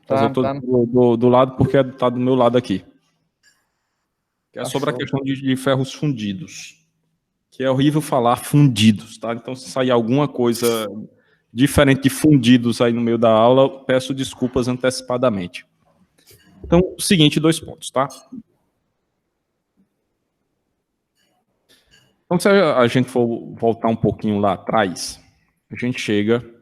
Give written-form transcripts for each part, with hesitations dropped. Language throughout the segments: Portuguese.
Mas eu estou do lado porque está do meu lado aqui. Que é sobre a questão de ferros fundidos. Que é horrível falar fundidos, tá? Então, se sair alguma coisa diferente de fundidos aí no meio da aula, peço desculpas antecipadamente. Então, o seguinte, 2 pontos, tá? Então, se a gente for voltar um pouquinho lá atrás, a gente chega...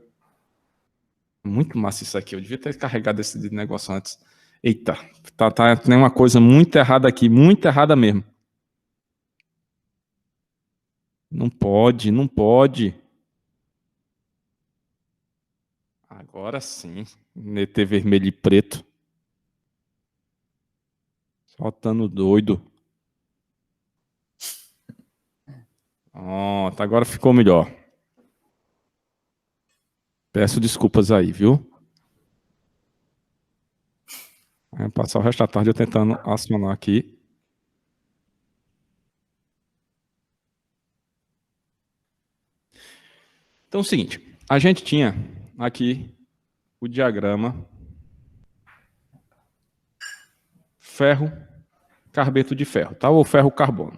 Muito massa isso aqui, eu devia ter carregado esse negócio antes. Eita, tem uma coisa muito errada aqui, muito errada mesmo. Não pode, não pode. Agora sim, NT vermelho e preto. Soltando doido. Pronto, agora ficou melhor. Peço desculpas aí, viu? Vai passar o resto da tarde eu tentando acionar aqui. Então é o seguinte, a gente tinha aqui o diagrama ferro, carbeto de ferro, tá? Ou ferro carbono.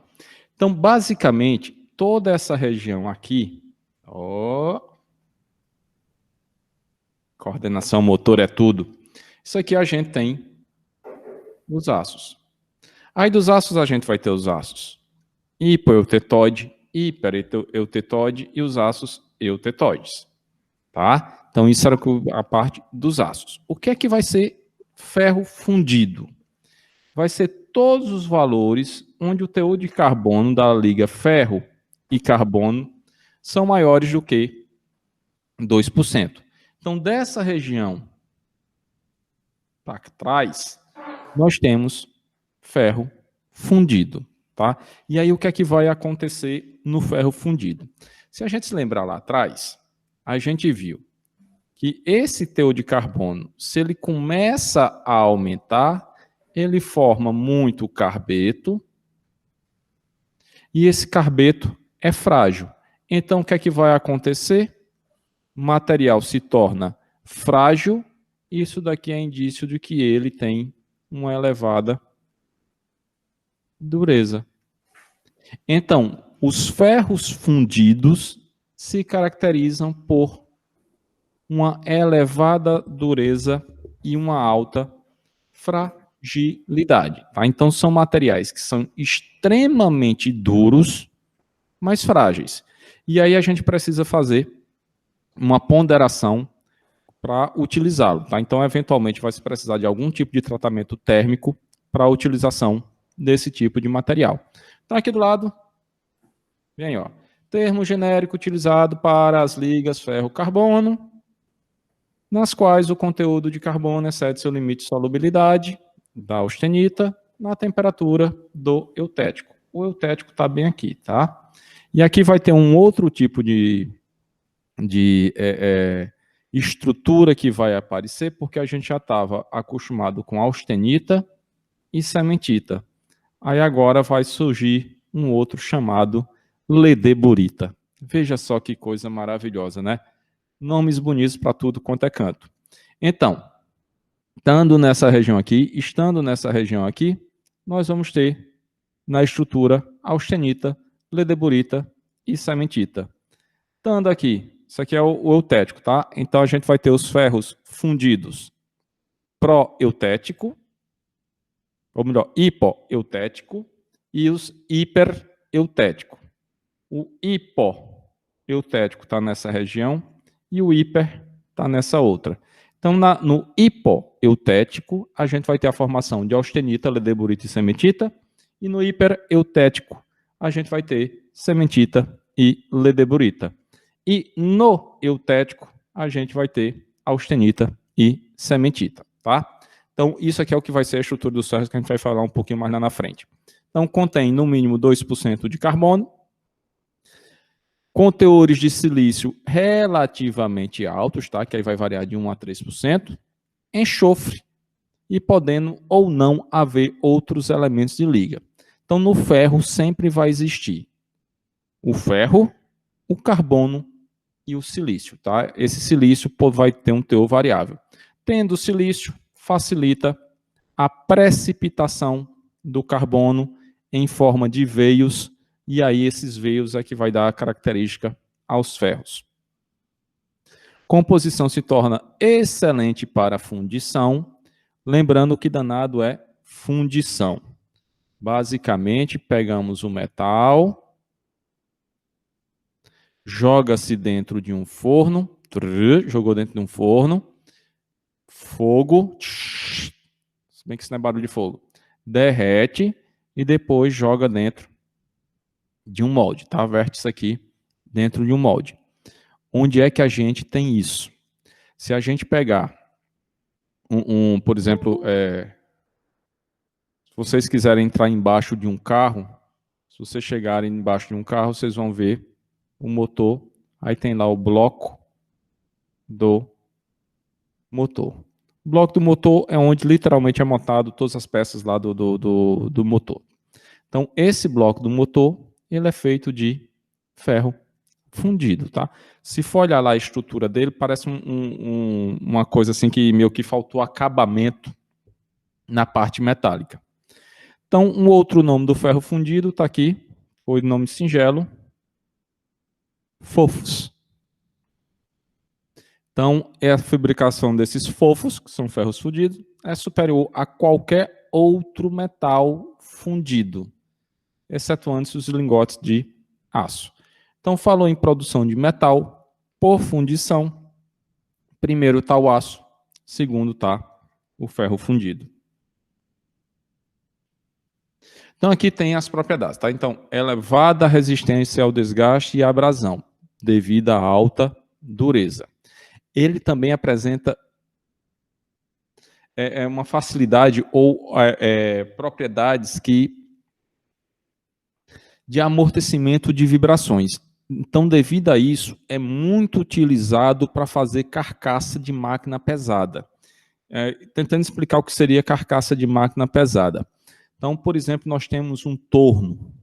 Então, basicamente, toda essa região aqui, coordenação motor é tudo. Isso aqui a gente tem os aços. Aí dos aços a gente vai ter os aços hipoeutetóide, hipereutetóide e os aços eutetoides. Tá? Então, isso era a parte dos aços. O que é que vai ser ferro fundido? Vai ser todos os valores onde o teor de carbono da liga ferro e carbono são maiores do que 2%. Então, dessa região para trás, nós temos ferro fundido. Tá? E aí, o que é que vai acontecer no ferro fundido? Se a gente se lembrar lá atrás, a gente viu que esse teor de carbono, se ele começa a aumentar, ele forma muito carbeto, e esse carbeto é frágil. Então, o que é que vai acontecer? O material se torna frágil, isso daqui é indício de que ele tem uma elevada dureza. Então, os ferros fundidos se caracterizam por uma elevada dureza e uma alta fragilidade. Tá? Então, são materiais que são extremamente duros, mas frágeis. E aí a gente precisa fazer uma ponderação para utilizá-lo. Tá? Então, eventualmente, vai se precisar de algum tipo de tratamento térmico para a utilização desse tipo de material. Então, aqui do lado, vem, ó, termo genérico utilizado para as ligas ferro-carbono, nas quais o conteúdo de carbono excede seu limite de solubilidade da austenita na temperatura do eutético. O eutético está bem aqui, tá? E aqui vai ter um outro tipo de estrutura que vai aparecer, porque a gente já estava acostumado com austenita e cementita. Aí agora vai surgir um outro chamado ledeburita. Veja só que coisa maravilhosa, né? Nomes bonitos para tudo quanto é canto. Então, estando nessa região aqui, nós vamos ter na estrutura austenita, ledeburita e cementita. Estando aqui, isso aqui é o eutético, tá? Então a gente vai ter os ferros fundidos pró-eutético, ou melhor, hipoeutético, e os hipereutético. O hipoeutético está nessa região e o hiper está nessa outra. Então, no hipoeutético, a gente vai ter a formação de austenita, ledeburita e cementita, e no hipereutético, a gente vai ter cementita e ledeburita. E no eutético, a gente vai ter austenita e cementita, tá? Então, isso aqui é o que vai ser a estrutura dos ferros, que a gente vai falar um pouquinho mais lá na frente. Então, contém no mínimo 2% de carbono, com teores de silício relativamente altos, tá? Que aí vai variar de 1 a 3%, enxofre, e podendo ou não haver outros elementos de liga. Então, no ferro sempre vai existir o ferro, o carbono e o silício, tá? Esse silício vai ter um teor variável. Tendo silício, facilita a precipitação do carbono em forma de veios, e aí esses veios é que vai dar a característica aos ferros. Composição se torna excelente para fundição, lembrando que danado é fundição. Basicamente, pegamos o metal, joga-se dentro de um forno, jogou dentro de um forno, fogo, se bem que isso não é barulho de fogo, derrete e depois joga dentro de um molde, tá? Verte isso aqui dentro de um molde. Onde é que a gente tem isso? Se a gente pegar por exemplo, se vocês quiserem entrar embaixo de um carro, se vocês chegarem embaixo de um carro, vocês vão ver o motor, aí tem lá o bloco do motor. O bloco do motor é onde literalmente é montado todas as peças lá do motor. Então, esse bloco do motor, ele é feito de ferro fundido, tá? Se for olhar lá a estrutura dele, parece uma coisa assim que meio que faltou acabamento na parte metálica. Então, um outro nome do ferro fundido está aqui, foi o nome singelo, fofos. Então, a fabricação desses fofos, que são ferros fundidos, é superior a qualquer outro metal fundido, excetuando-se os lingotes de aço. Então, falou em produção de metal por fundição. Primeiro está o aço, segundo está o ferro fundido. Então, aqui tem as propriedades, tá? Então, elevada resistência ao desgaste e à abrasão, devido à alta dureza. Ele também apresenta uma facilidade ou propriedades de amortecimento de vibrações. Então, devido a isso, é muito utilizado para fazer carcaça de máquina pesada. Tentando explicar o que seria carcaça de máquina pesada. Então, por exemplo, nós temos um torno.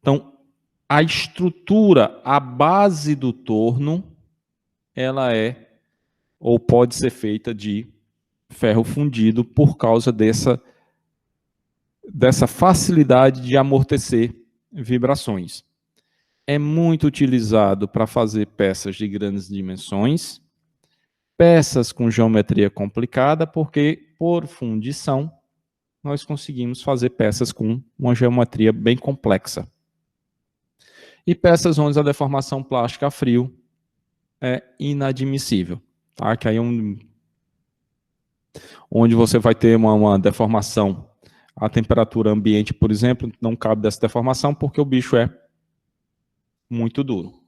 Então, a estrutura, a base do torno, ela é ou pode ser feita de ferro fundido por causa dessa facilidade de amortecer vibrações. É muito utilizado para fazer peças de grandes dimensões, peças com geometria complicada, porque por fundição nós conseguimos fazer peças com uma geometria bem complexa. E peças onde a deformação plástica a frio é inadmissível. Tá? Que aí onde você vai ter uma deformação a temperatura ambiente, por exemplo, não cabe dessa deformação porque o bicho é muito duro.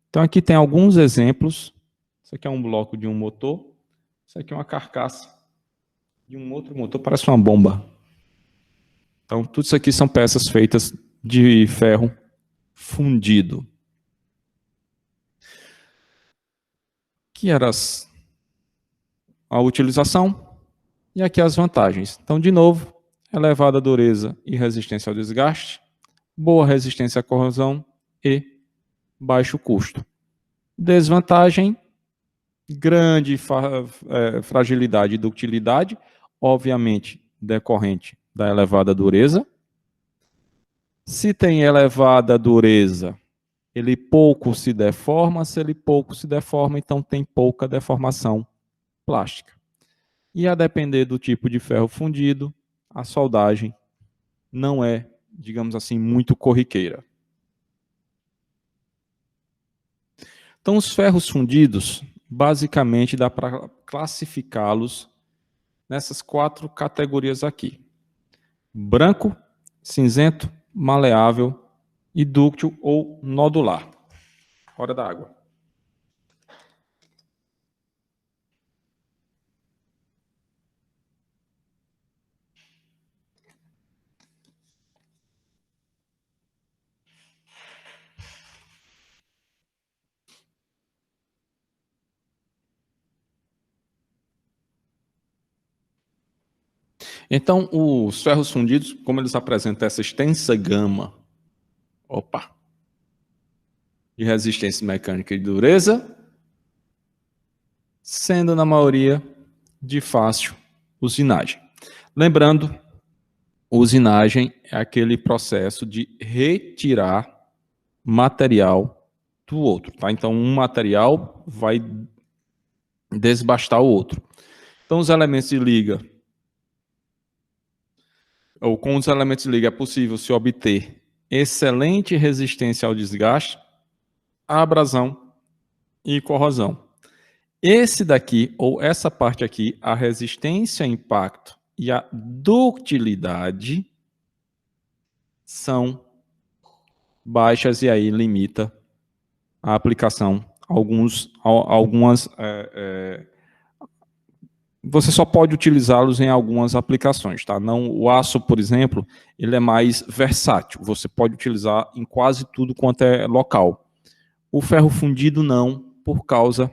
Então aqui tem alguns exemplos. Isso aqui é um bloco de um motor. Isso aqui é uma carcaça de um outro motor, parece uma bomba. Então tudo isso aqui são peças feitas de ferro fundido. Que era a utilização e aqui as vantagens. Então, de novo, elevada dureza e resistência ao desgaste, boa resistência à corrosão e baixo custo. Desvantagem, grande fragilidade e ductilidade, obviamente decorrente da elevada dureza. Se tem elevada dureza, ele pouco se deforma, se ele pouco se deforma, então tem pouca deformação plástica. E a depender do tipo de ferro fundido, a soldagem não é, digamos assim, muito corriqueira. Então, os ferros fundidos, basicamente, dá para classificá-los nessas 4 categorias aqui. Branco, cinzento, maleável e dúctil ou nodular. Hora da água. Então, os ferros fundidos, como eles apresentam essa extensa gama de resistência mecânica e dureza, sendo na maioria de fácil usinagem. Lembrando, usinagem é aquele processo de retirar material do outro, tá? Então, um material vai desbastar o outro. Então, os elementos de liga, ou com os elementos de liga é possível se obter excelente resistência ao desgaste, à abrasão e corrosão. Esse daqui, ou essa parte aqui, a resistência a impacto e a ductilidade são baixas e aí limita a aplicação. Algumas você só pode utilizá-los em algumas aplicações, tá? Não, o aço, por exemplo, ele é mais versátil. Você pode utilizar em quase tudo quanto é local. O ferro fundido não, por causa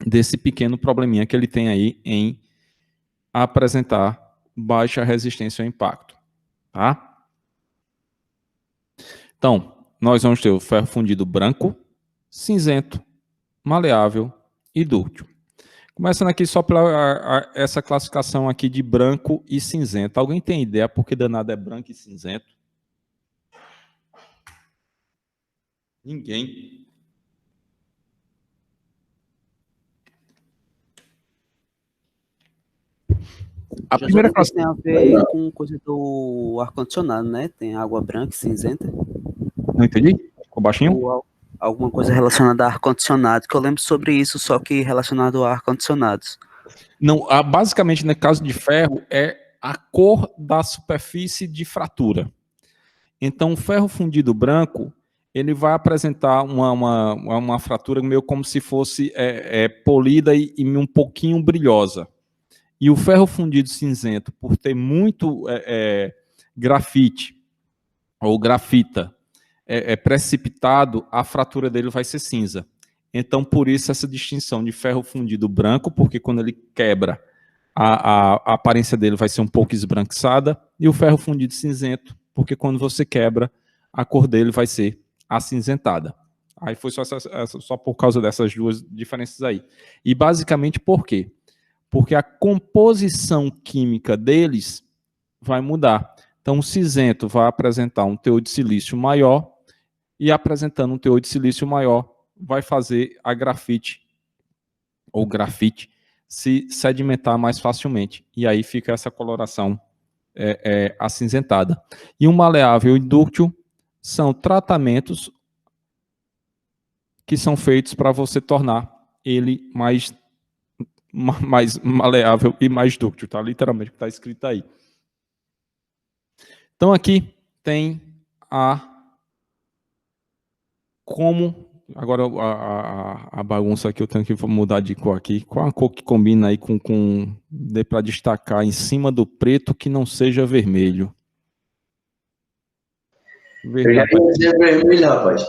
desse pequeno probleminha que ele tem aí em apresentar baixa resistência ao impacto, tá? Então, nós vamos ter o ferro fundido branco, cinzento, maleável e dúctil. Começando aqui só pela essa classificação aqui de branco e cinzento. Alguém tem ideia por que danado é branco e cinzento? Ninguém. A primeira classe tem a ver com coisa do ar-condicionado, né? Tem água branca e cinzenta. Não entendi? Ficou baixinho? Ou alguma coisa relacionada a ar-condicionado, que eu lembro sobre isso, só que relacionado a ar-condicionados. Não, basicamente, no caso de ferro, é a cor da superfície de fratura. Então, o ferro fundido branco, ele vai apresentar uma fratura meio como se fosse polida e um pouquinho brilhosa. E o ferro fundido cinzento, por ter muito grafite ou grafita precipitado, a fratura dele vai ser cinza. Então, por isso, essa distinção de ferro fundido branco, porque quando ele quebra, a aparência dele vai ser um pouco esbranquiçada, e o ferro fundido cinzento, porque quando você quebra, a cor dele vai ser acinzentada. Aí foi só por causa dessas duas diferenças aí. E basicamente por quê? Porque a composição química deles vai mudar. Então, o cinzento vai apresentar um teor de silício maior, e apresentando um teor de silício maior, vai fazer a grafite, ou grafite, se sedimentar mais facilmente. E aí fica essa coloração acinzentada. E o maleável e dúctil são tratamentos que são feitos para você tornar ele mais maleável e mais dúctil, tá? Literalmente o que está escrito aí. Então aqui tem agora a bagunça aqui, eu tenho que mudar de cor aqui. Qual a cor que combina aí dê para destacar em cima do preto que não seja vermelho? Eu já ia dizer vermelho, rapaz.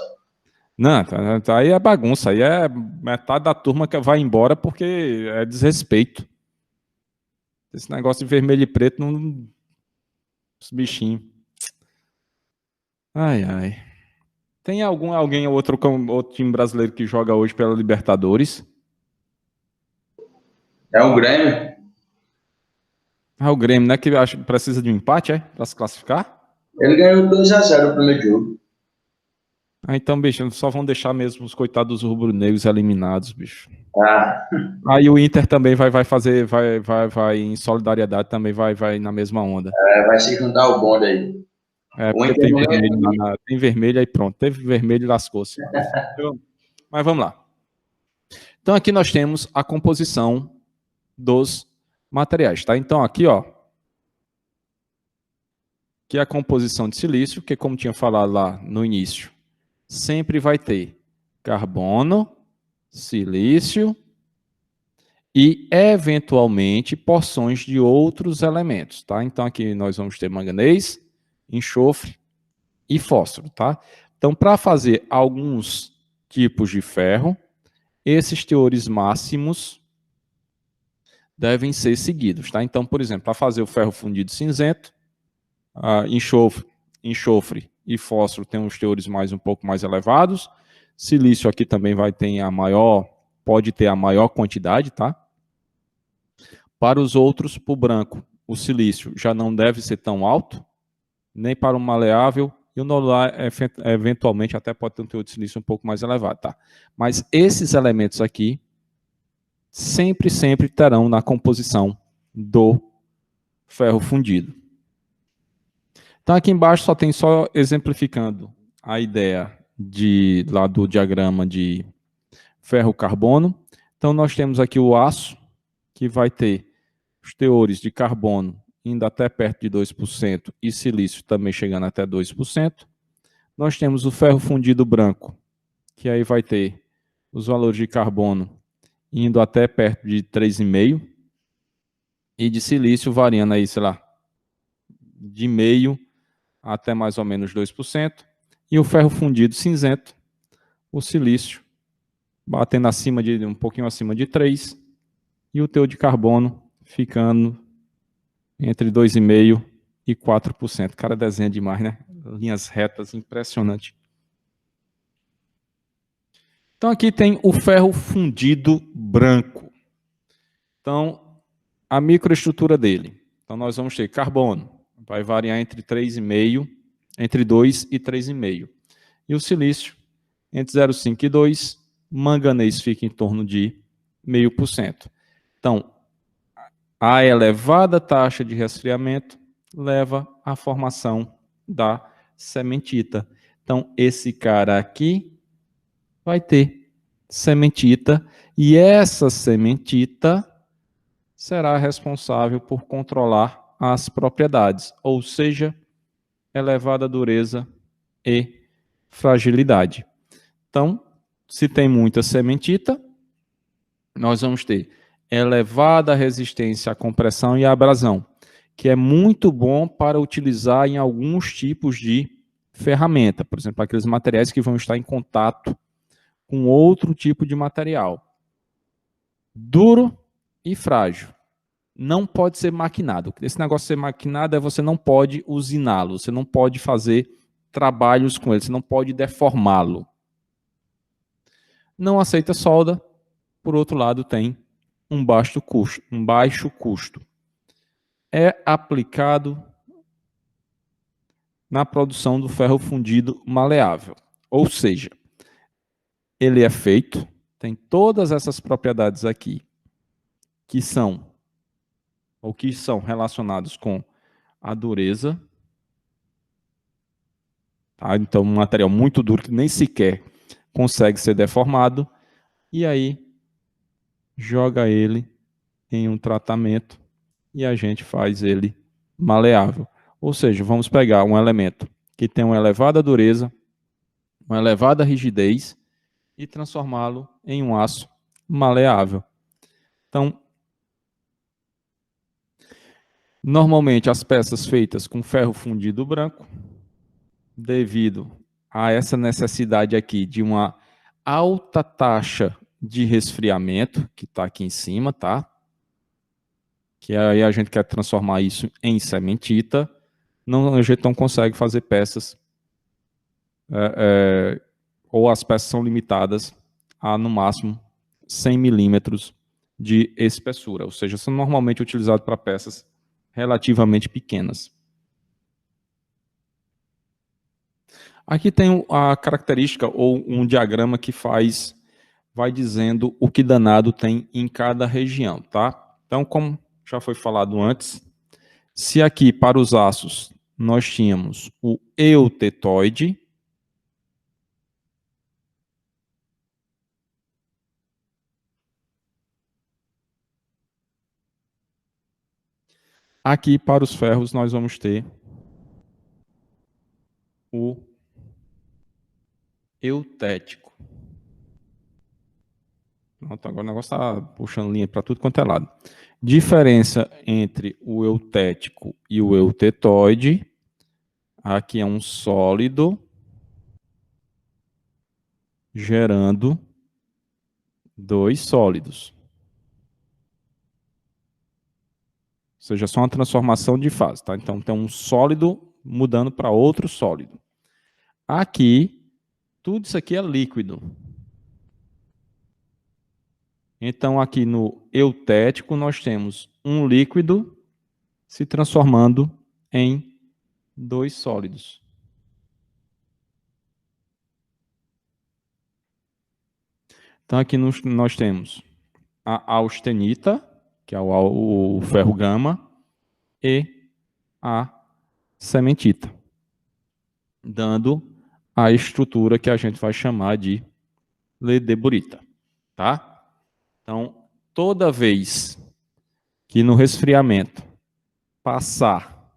Não, tá aí é bagunça. Aí é metade da turma que vai embora porque é desrespeito. Esse negócio de vermelho e preto, não... os bichinhos. Ai, ai. Tem alguém ou outro time brasileiro que joga hoje pela Libertadores? É o Grêmio. Ah, o Grêmio, né? Que precisa de um empate, para se classificar? Ele ganhou 2-0 o primeiro jogo. Ah, então, bicho, só vão deixar mesmo os coitados rubro-negros eliminados, bicho. Ah. Aí o Inter também vai fazer, vai em solidariedade, também vai na mesma onda. Vai se juntar o bonde aí. Porque tem vermelho aí pronto. Teve vermelho e lascou-se. Mas vamos lá. Então aqui nós temos a composição dos materiais, tá? Então aqui, ó, que é a composição de silício, que como tinha falado lá no início, sempre vai ter carbono, silício e, eventualmente, porções de outros elementos, tá? Então aqui nós vamos ter manganês, enxofre e fósforo, tá? Então, para fazer alguns tipos de ferro, esses teores máximos devem ser seguidos, tá? Então, por exemplo, para fazer o ferro fundido cinzento, enxofre e fósforo tem uns teores um pouco mais elevados, silício aqui também vai ter a maior pode ter a maior quantidade, tá? Para os outros, para o branco, o silício já não deve ser tão alto, nem para o maleável, e o nodular, eventualmente, até pode ter um teor de silício um pouco mais elevado, tá? Mas esses elementos aqui, sempre terão na composição do ferro fundido. Então, aqui embaixo só tem exemplificando a ideia lá do diagrama de ferro-carbono. Então, nós temos aqui o aço, que vai ter os teores de carbono indo até perto de 2% e silício também chegando até 2%. Nós temos o ferro fundido branco, que aí vai ter os valores de carbono indo até perto de 3,5%, e de silício variando aí, sei lá, de meio até mais ou menos 2%, e o ferro fundido cinzento, o silício, batendo um pouquinho acima de 3%, e o teor de carbono ficando entre 2,5% e 4%. O cara desenha demais, né? Linhas retas, impressionante. Então aqui tem o ferro fundido branco. Então, a microestrutura dele. Então nós vamos ter carbono, vai variar entre 3,5, entre 2 e 3,5. E o silício, entre 0,5 e 2, manganês fica em torno de 0,5%. Então, a elevada taxa de resfriamento leva à formação da cementita. Então, esse cara aqui vai ter cementita, e essa cementita será responsável por controlar as propriedades, ou seja, elevada dureza e fragilidade. Então, se tem muita cementita, nós vamos ter elevada resistência à compressão e à abrasão, que é muito bom para utilizar em alguns tipos de ferramenta, por exemplo, aqueles materiais que vão estar em contato com outro tipo de material. Duro e frágil. Não pode ser maquinado. Esse negócio de ser maquinado é você não pode usiná-lo, você não pode fazer trabalhos com ele, você não pode deformá-lo. Não aceita solda, por outro lado tem um baixo custo. É aplicado na produção do ferro fundido maleável. Ou seja, ele é feito, tem todas essas propriedades aqui, que são relacionados com a dureza. Tá? Então, um material muito duro que nem sequer consegue ser deformado. E aí, joga ele em um tratamento e a gente faz ele maleável. Ou seja, vamos pegar um elemento que tem uma elevada dureza, uma elevada rigidez e transformá-lo em um aço maleável. Então, normalmente as peças feitas com ferro fundido branco, devido a essa necessidade aqui de uma alta taxa de resfriamento, que está aqui em cima, tá? Que aí a gente quer transformar isso em cementita, a gente não consegue fazer peças, ou as peças são limitadas a, no máximo, 100 milímetros de espessura, ou seja, são normalmente utilizados para peças relativamente pequenas. Aqui tem a característica ou um diagrama que vai dizendo o que danado tem em cada região, tá? Então, como já foi falado antes, se aqui para os aços nós tínhamos o eutetoide, aqui para os ferros nós vamos ter o eutético. Pronto, agora o negócio está puxando linha para tudo quanto é lado. Diferença entre o eutético e o eutetoide. Aqui é um sólido gerando dois sólidos. Ou seja, só uma transformação de fase, tá? Então tem um sólido mudando para outro sólido. Aqui, tudo isso aqui é líquido. Então, aqui no eutético, nós temos um líquido se transformando em 2 sólidos. Então, aqui nós temos a austenita, que é o ferro gama, e a cementita, dando a estrutura que a gente vai chamar de ledeburita, tá? Então, toda vez que no resfriamento passar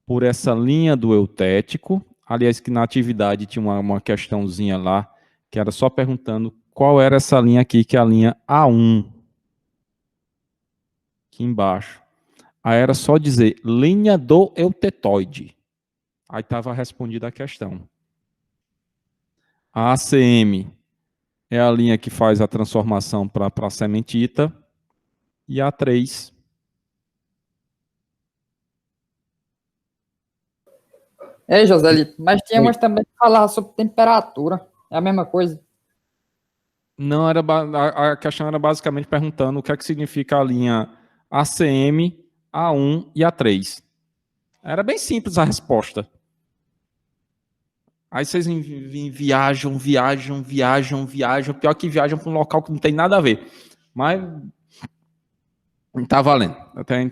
por essa linha do eutético, aliás, que na atividade tinha uma questãozinha lá, que era só perguntando qual era essa linha aqui, que é a linha A1, aqui embaixo. Aí era só dizer linha do eutetoide. Aí estava respondida a questão. A ACM é a linha que faz a transformação para a cementita. E a A3. É, Joselito, mas tinha Oi. umas também que falavam sobre temperatura. É a mesma coisa. Não, a questão era basicamente perguntando o que é que significa a linha ACM, A1 e A3. Era bem simples a resposta. Aí vocês viajam. Pior que viajam para um local que não tem nada a ver. Mas tá valendo.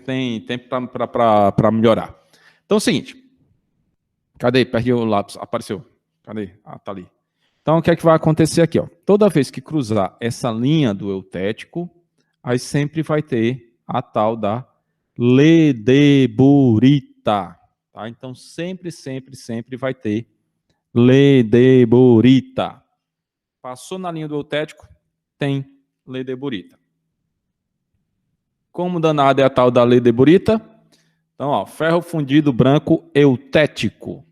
Tem tempo para melhorar. Então é o seguinte. Cadê? Perdi o lápis. Apareceu. Cadê? Ah, tá ali. Então o que é que vai acontecer aqui? Ó? Toda vez que cruzar essa linha do eutético, aí sempre vai ter a tal da ledeburita. Tá? Então sempre vai ter ledeburita. Passou na linha do eutético, tem ledeburita. Como danado é a tal da ledeburita? Então, ó, ferro fundido branco eutético.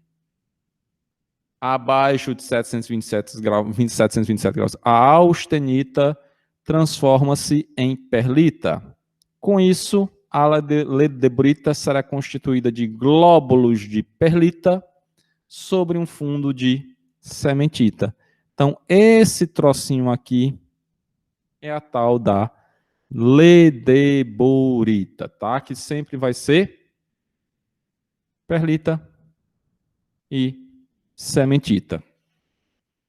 Abaixo de 727 graus, a austenita transforma-se em perlita. Com isso, a ledeburita será constituída de glóbulos de perlita sobre um fundo de cementita. Então, esse trocinho aqui é a tal da ledeburita, tá? Que sempre vai ser perlita e cementita.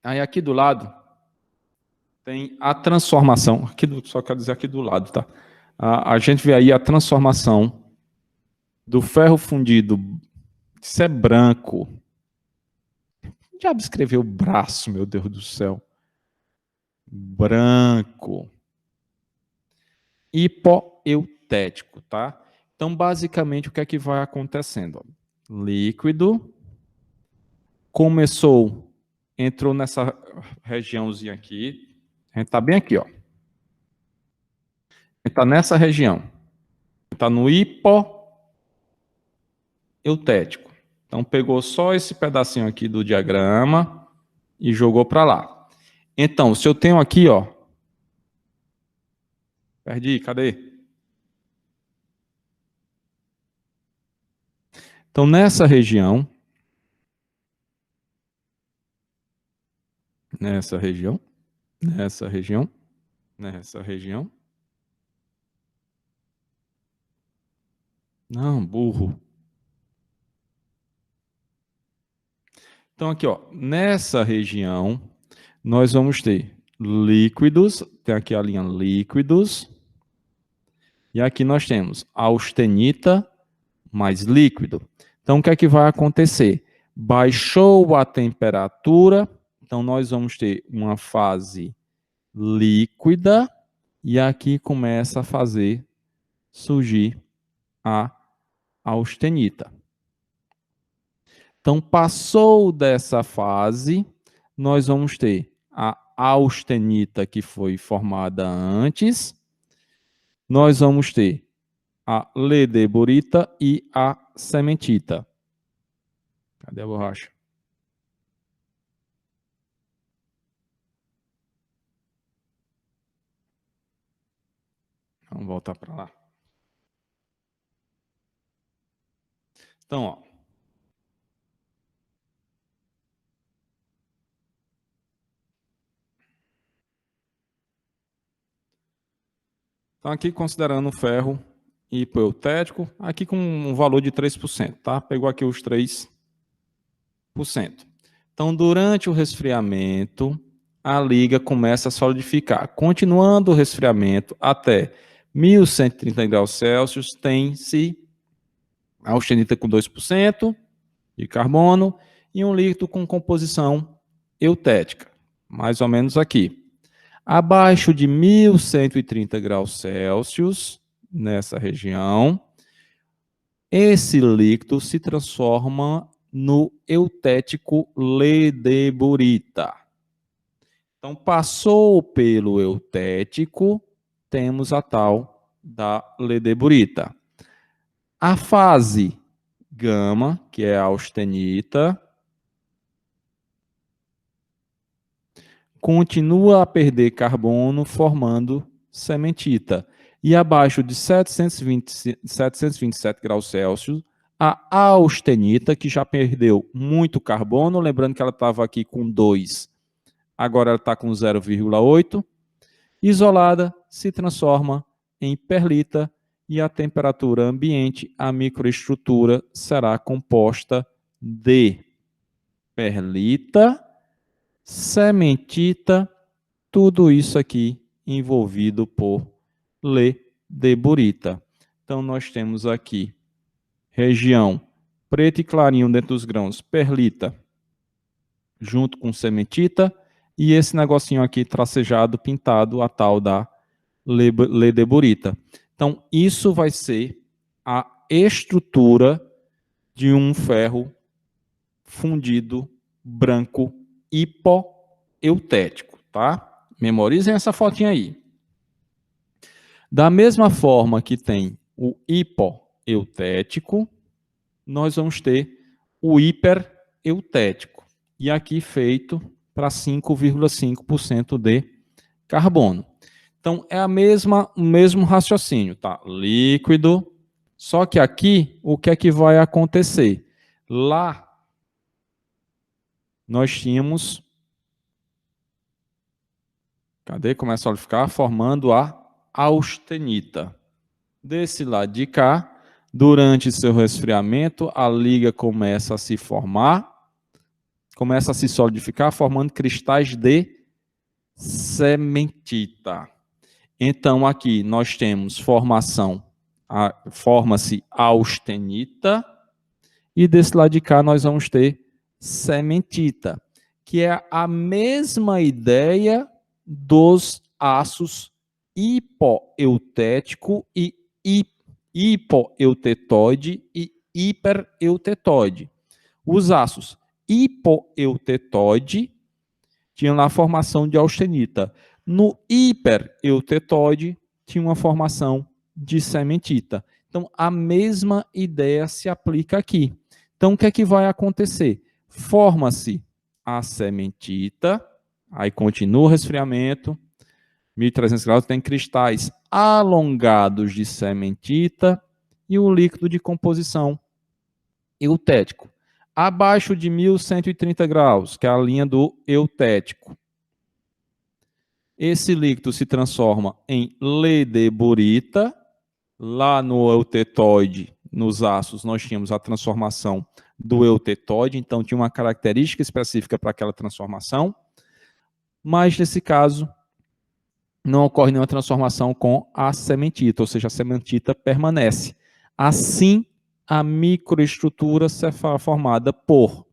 Aí aqui do lado tem a transformação, só quero dizer aqui do lado, tá? A gente vê aí a transformação do ferro fundido, isso é branco. Já escreveu braço, meu Deus do céu. Branco. Hipoeutético, tá? Então, basicamente, o que é que vai acontecendo? Líquido entrou nessa regiãozinha aqui. A gente está bem aqui, ó. A gente está nessa região. Está no hipoeutético. Então, pegou só esse pedacinho aqui do diagrama e jogou para lá. Então, se eu tenho aqui, ó. Perdi, cadê? Então, nessa região. Nessa região. Não, burro. Então, aqui, ó, nessa região, nós vamos ter líquidos, tem aqui a linha líquidos, e aqui nós temos austenita mais líquido. Então, o que é que vai acontecer? Baixou a temperatura, então nós vamos ter uma fase líquida, e aqui começa a surgir a austenita. Então, passou dessa fase, nós vamos ter a austenita que foi formada antes, nós vamos ter a ledeburita e a cementita. Cadê a borracha? Vamos voltar para lá. Então, ó. Então, aqui considerando o ferro hipoeutético, aqui com um valor de 3%, tá? Pegou aqui os 3%. Então, durante o resfriamento, a liga começa a solidificar. Continuando o resfriamento até 1130 graus Celsius, tem-se a austenita com 2% de carbono e um líquido com composição eutética, mais ou menos aqui. Abaixo de 1130 graus Celsius, nessa região, esse líquido se transforma no eutético ledeburita. Então, passou pelo eutético, temos a tal da ledeburita. A fase gama, que é a austenita, continua a perder carbono, formando cementita. E abaixo de 727 graus Celsius, a austenita, que já perdeu muito carbono, lembrando que ela estava aqui com 2, agora ela está com 0,8, isolada, se transforma em perlita, e a temperatura ambiente, a microestrutura será composta de perlita, cementita, tudo isso aqui envolvido por ledeburita. Então, nós temos aqui região preto e clarinho dentro dos grãos, perlita, junto com cementita, e esse negocinho aqui tracejado, pintado, a tal da ledeburita. Então, isso vai ser a estrutura de um ferro fundido branco hipoeutético, tá? Memorizem essa fotinha aí. Da mesma forma que tem o hipoeutético, nós vamos ter o hipereutético. E aqui feito para 5,5% de carbono. Então, é o mesmo raciocínio, tá? Líquido, só que aqui, o que é que vai acontecer? Lá, nós tínhamos... Cadê? Começa a solidificar, formando a austenita. Desse lado de cá, durante seu resfriamento, a liga começa a se formar, começa a se solidificar, formando cristais de cementita. Então, aqui nós temos forma-se austenita, e desse lado de cá nós vamos ter cementita, que é a mesma ideia dos aços hipoeutético e hipoeutetóide e hipereutetóide. Os aços hipoeutetóide tinham lá a formação de austenita. No hipereutetóide tinha uma formação de cementita. Então, a mesma ideia se aplica aqui. Então, o que é que vai acontecer? Forma-se a cementita, aí continua o resfriamento, 1.300 graus, tem cristais alongados de cementita e o líquido de composição eutético. Abaixo de 1.130 graus, que é a linha do eutético, esse líquido se transforma em ledeburita. Lá no eutetóide, nos aços, nós tínhamos a transformação do eutetóide, então tinha uma característica específica para aquela transformação, mas nesse caso não ocorre nenhuma transformação com a cementita, ou seja, a cementita permanece. Assim, a microestrutura será formada por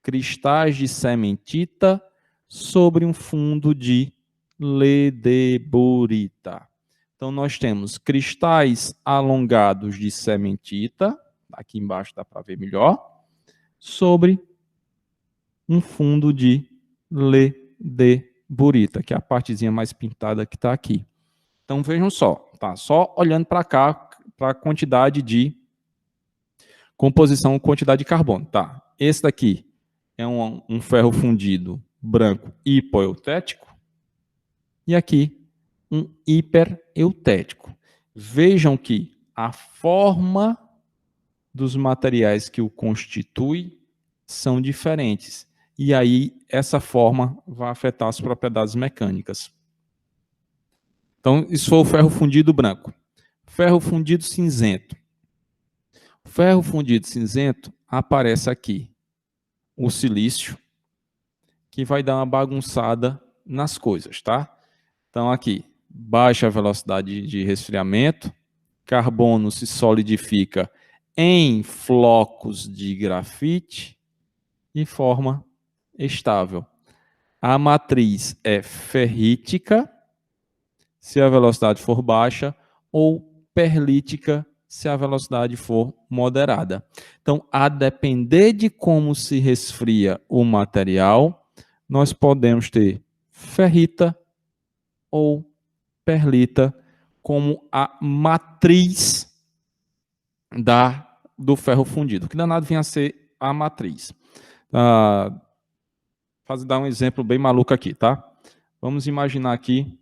cristais de cementita sobre um fundo de ledeburita. Então, nós temos cristais alongados de cementita, aqui embaixo dá para ver melhor, sobre um fundo de ledeburita, que é a partezinha mais pintada que está aqui. Então, vejam só, tá? Só olhando para cá, para a quantidade de composição, quantidade de carbono, tá? Esse daqui é um ferro fundido branco hipoeutético, e aqui um hipereutético. Vejam que a forma dos materiais que o constituem são diferentes. E aí, essa forma vai afetar as propriedades mecânicas. Então, isso foi o ferro fundido branco. Ferro fundido cinzento. Ferro fundido cinzento aparece aqui o silício, que vai dar uma bagunçada nas coisas, tá? Então, aqui, baixa velocidade de resfriamento, carbono se solidifica em flocos de grafite e forma estável. A matriz é ferrítica, se a velocidade for baixa, ou perlítica, se a velocidade for moderada. Então, a depender de como se resfria o material, nós podemos ter ferrita ou perlita como a matriz do ferro fundido. Que danado vinha a ser a matriz. Dar um exemplo bem maluco aqui, tá? Vamos imaginar aqui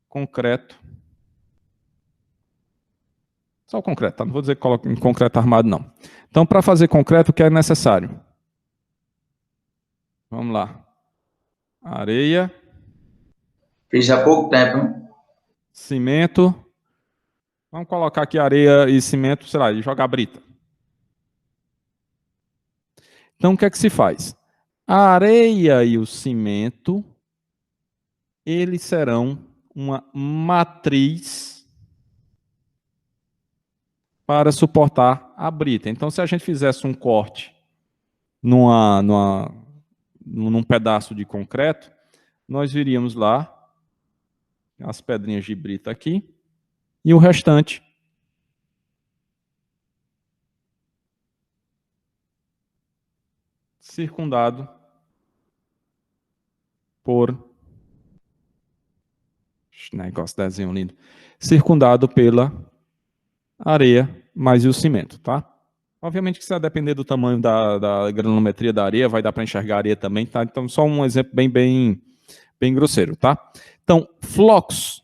concreto. Só o concreto, tá? Não vou dizer que coloque em concreto armado, não. Então, para fazer concreto, o que é necessário? Vamos lá. Areia. Fiz há pouco tempo, hein? Cimento. Vamos colocar aqui areia e cimento, sei lá, e jogar brita. Então, o que é que se faz? A areia e o cimento, eles serão uma matriz para suportar a brita. Então, se a gente fizesse um corte num pedaço de concreto, nós viríamos lá as pedrinhas de brita aqui e o restante circundado por negócio, desenho lindo, circundado pela areia mais o cimento, tá? Obviamente que isso vai depender do tamanho da granulometria da areia, vai dar para enxergar a areia também, tá? Então, só um exemplo bem grosseiro, tá? Então, flocos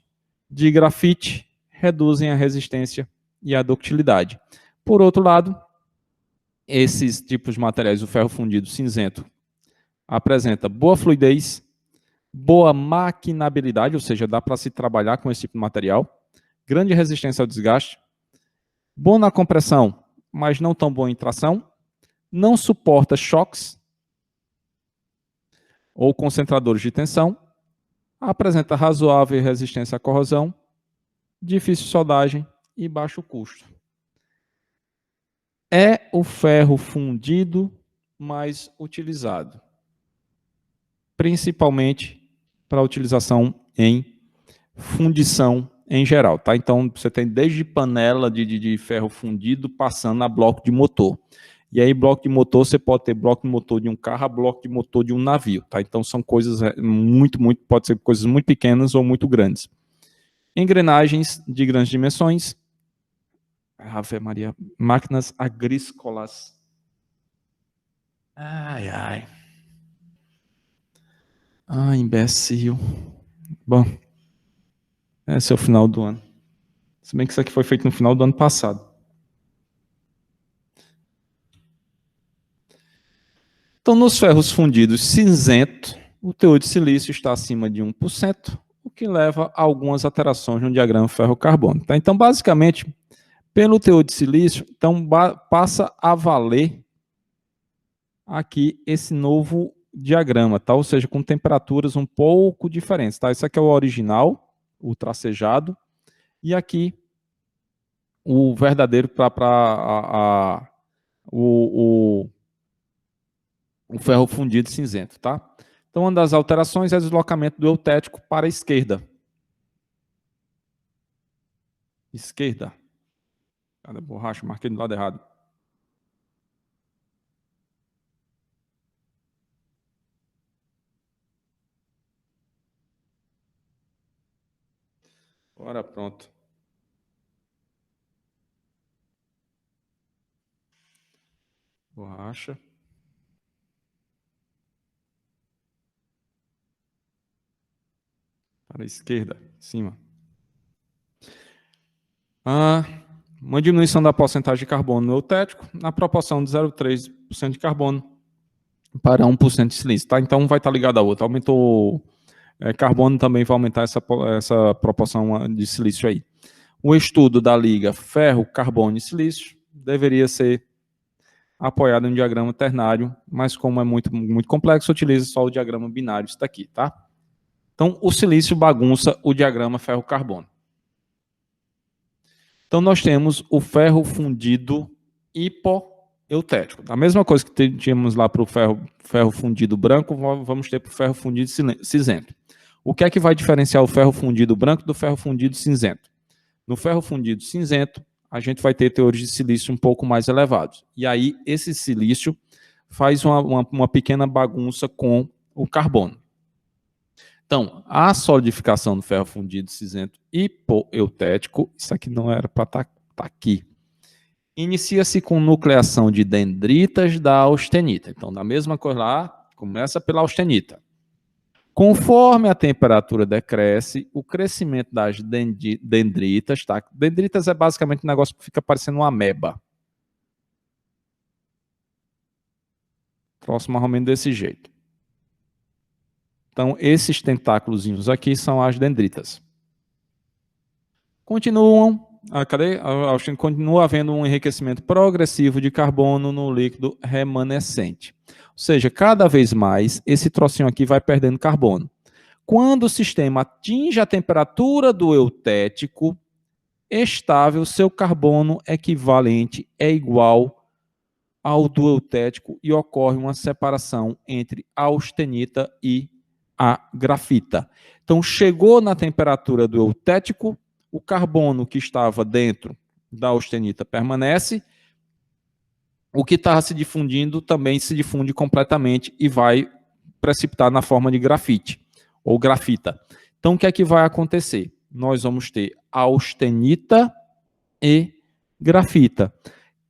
de grafite reduzem a resistência e a ductilidade. Por outro lado, esses tipos de materiais, o ferro fundido cinzento, apresenta boa fluidez, boa maquinabilidade, ou seja, dá para se trabalhar com esse tipo de material, grande resistência ao desgaste, bom na compressão, mas não tão bom em tração, não suporta choques ou concentradores de tensão, apresenta razoável resistência à corrosão, difícil soldagem e baixo custo. É o ferro fundido mais utilizado, principalmente para utilização em fundição em geral, tá? Então, você tem desde panela de ferro fundido passando a bloco de motor. E aí, bloco de motor, você pode ter bloco de motor de um carro a bloco de motor de um navio, tá? Então, são coisas pode ser coisas muito pequenas ou muito grandes. Engrenagens de grandes dimensões. Ave Maria. Máquinas agrícolas. Ai, imbecil. Bom, esse é o final do ano. Se bem que isso aqui foi feito no final do ano passado. Então, nos ferros fundidos cinzento, o teor de silício está acima de 1%, o que leva a algumas alterações no diagrama ferro-carbono. Tá? Então, basicamente, pelo teor de silício, então, passa a valer aqui esse novo diagrama, tá? Ou seja, com temperaturas um pouco diferentes. Tá? Esse aqui é o original, o tracejado, e aqui o verdadeiro o ferro fundido cinzento, tá? Então, uma das alterações é o deslocamento do eutético para a esquerda. Esquerda. Cadê a borracha? Marquei do lado errado. Agora pronto. Borracha. Para a esquerda, em cima. Uma diminuição da porcentagem de carbono no eutético na proporção de 0,3% de carbono para 1% de silício. Tá? Então, vai estar ligado a outra. Aumentou carbono também vai aumentar essa proporção de silício aí. O estudo da liga ferro, carbono e silício deveria ser apoiado em um diagrama ternário, mas como é muito complexo, utiliza só o diagrama binário, isso daqui, tá? Então, o silício bagunça o diagrama ferro-carbono. Então, nós temos o ferro fundido hipoeutético. A mesma coisa que tínhamos lá para o ferro fundido branco, vamos ter para o ferro fundido cinzento. O que é que vai diferenciar o ferro fundido branco do ferro fundido cinzento? No ferro fundido cinzento, a gente vai ter teores de silício um pouco mais elevados. E aí, esse silício faz uma pequena bagunça com o carbono. Então, a solidificação do ferro fundido cinzento hipoeutético, isso aqui não era para estar aqui, inicia-se com nucleação de dendritas da austenita. Então, da mesma coisa lá, começa pela austenita. Conforme a temperatura decresce, o crescimento das dendritas, tá? Dendritas é basicamente um negócio que fica parecendo uma ameba. Próximo mais ou menos desse jeito. Então, esses tentáculozinhos aqui são as dendritas. Continua havendo um enriquecimento progressivo de carbono no líquido remanescente. Ou seja, cada vez mais esse trocinho aqui vai perdendo carbono. Quando o sistema atinge a temperatura do eutético estável, seu carbono equivalente é igual ao do eutético e ocorre uma separação entre a austenita e a grafita. Então, chegou na temperatura do eutético, o carbono que estava dentro da austenita permanece, o que estava se difundindo também se difunde completamente e vai precipitar na forma de grafite, ou grafita. Então, o que é que vai acontecer? Nós vamos ter austenita e grafita.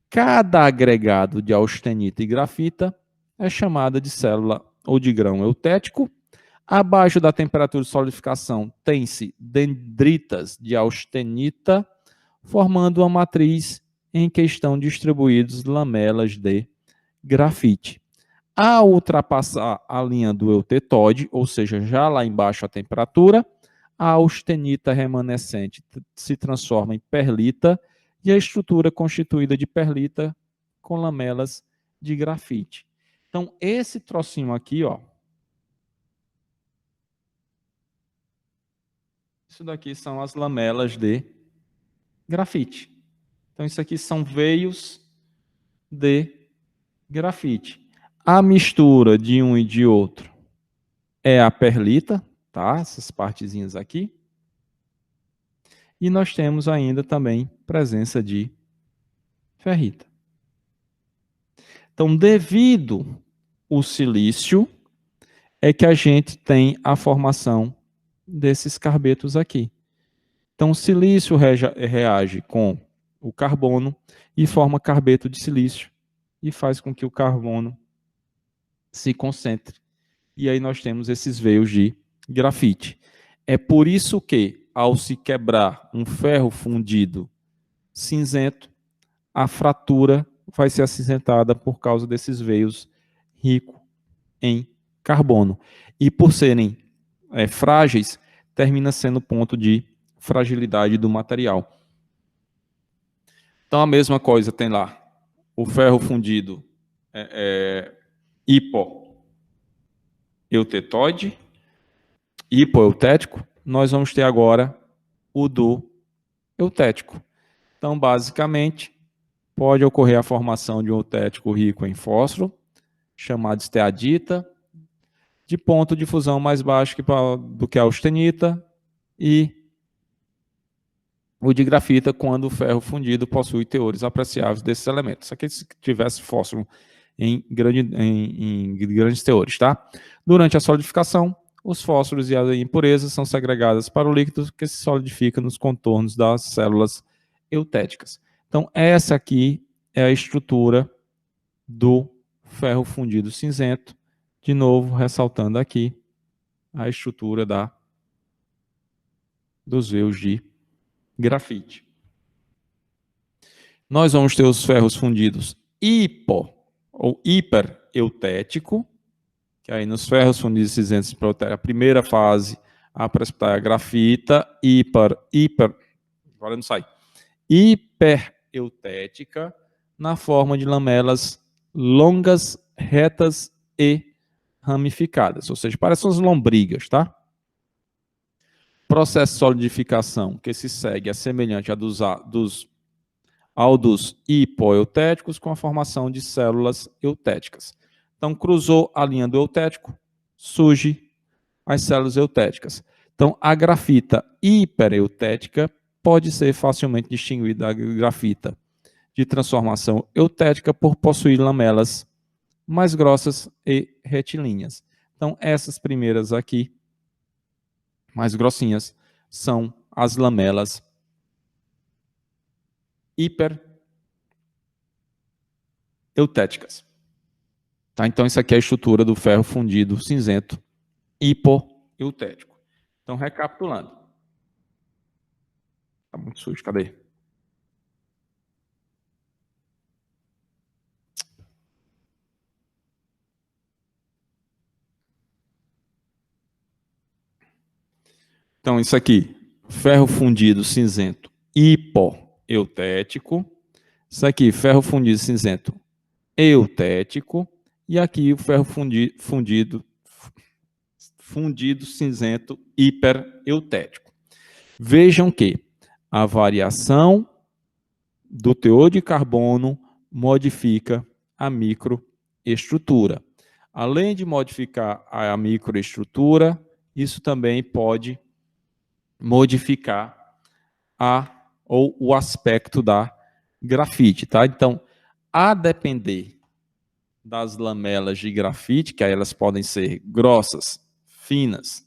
Cada agregado de austenita e grafita é chamada de célula ou de grão eutético. Abaixo da temperatura de solidificação tem-se dendritas de austenita, formando uma matriz em que estão distribuídos lamelas de grafite. Ao ultrapassar a linha do eutetóide, ou seja, já lá embaixo a temperatura, a austenita remanescente se transforma em perlita e a estrutura constituída de perlita com lamelas de grafite. Então, esse trocinho aqui, ó, isso daqui são as lamelas de grafite. Então, isso aqui são veios de grafite. A mistura de um e de outro é a perlita, tá? Essas partezinhas aqui. E nós temos ainda também presença de ferrita. Então, devido ao silício, é que a gente tem a formação desses carbetos aqui. Então, o silício reage com o carbono e forma carbeto de silício e faz com que o carbono se concentre. E aí nós temos esses veios de grafite. É por isso que, ao se quebrar um ferro fundido cinzento, a fratura vai ser acinzentada por causa desses veios ricos em carbono. E por serem frágeis, termina sendo ponto de fragilidade do material. Então, a mesma coisa tem lá o ferro fundido hipoeutético. Nós vamos ter agora o do eutético. Então, basicamente, pode ocorrer a formação de um eutético rico em fósforo, chamado esteadita, de ponto de fusão mais baixo do que a austenita, e o de grafita, quando o ferro fundido possui teores apreciáveis desses elementos. Isso aqui se tivesse fósforo em grandes teores, tá? Durante a solidificação, os fósforos e as impurezas são segregadas para o líquido que se solidifica nos contornos das células eutéticas. Então, essa aqui é a estrutura do ferro fundido cinzento. De novo, ressaltando aqui a estrutura dos veios de grafite. Nós vamos ter os ferros fundidos ou hipereutético, que aí nos ferros fundidos cinzentos, a primeira fase a precipitar é a grafita, agora não sai, hipereutética, na forma de lamelas longas, retas e ramificadas, ou seja, parecem umas lombrigas, tá? Processo de solidificação que se segue é semelhante ao dos hipoeutéticos, com a formação de células eutéticas. Então, cruzou a linha do eutético, surge as células eutéticas. Então, a grafita hipereutética pode ser facilmente distinguida da grafita de transformação eutética por possuir lamelas mais grossas e retilíneas. Então, essas primeiras aqui, mais grossinhas, são as lamelas hipereutéticas. Tá? Então, isso aqui é a estrutura do ferro fundido cinzento hipoeutético. Então, recapitulando. Tá muito sujo, cadê? Então, isso aqui, ferro fundido cinzento hipoeutético. Isso aqui, ferro fundido cinzento eutético. E aqui o ferro fundido cinzento hipereutético. Vejam que a variação do teor de carbono modifica a microestrutura. Além de modificar a microestrutura, isso também pode modificar o aspecto da grafite, tá? Então, a depender das lamelas de grafite, que aí elas podem ser grossas, finas,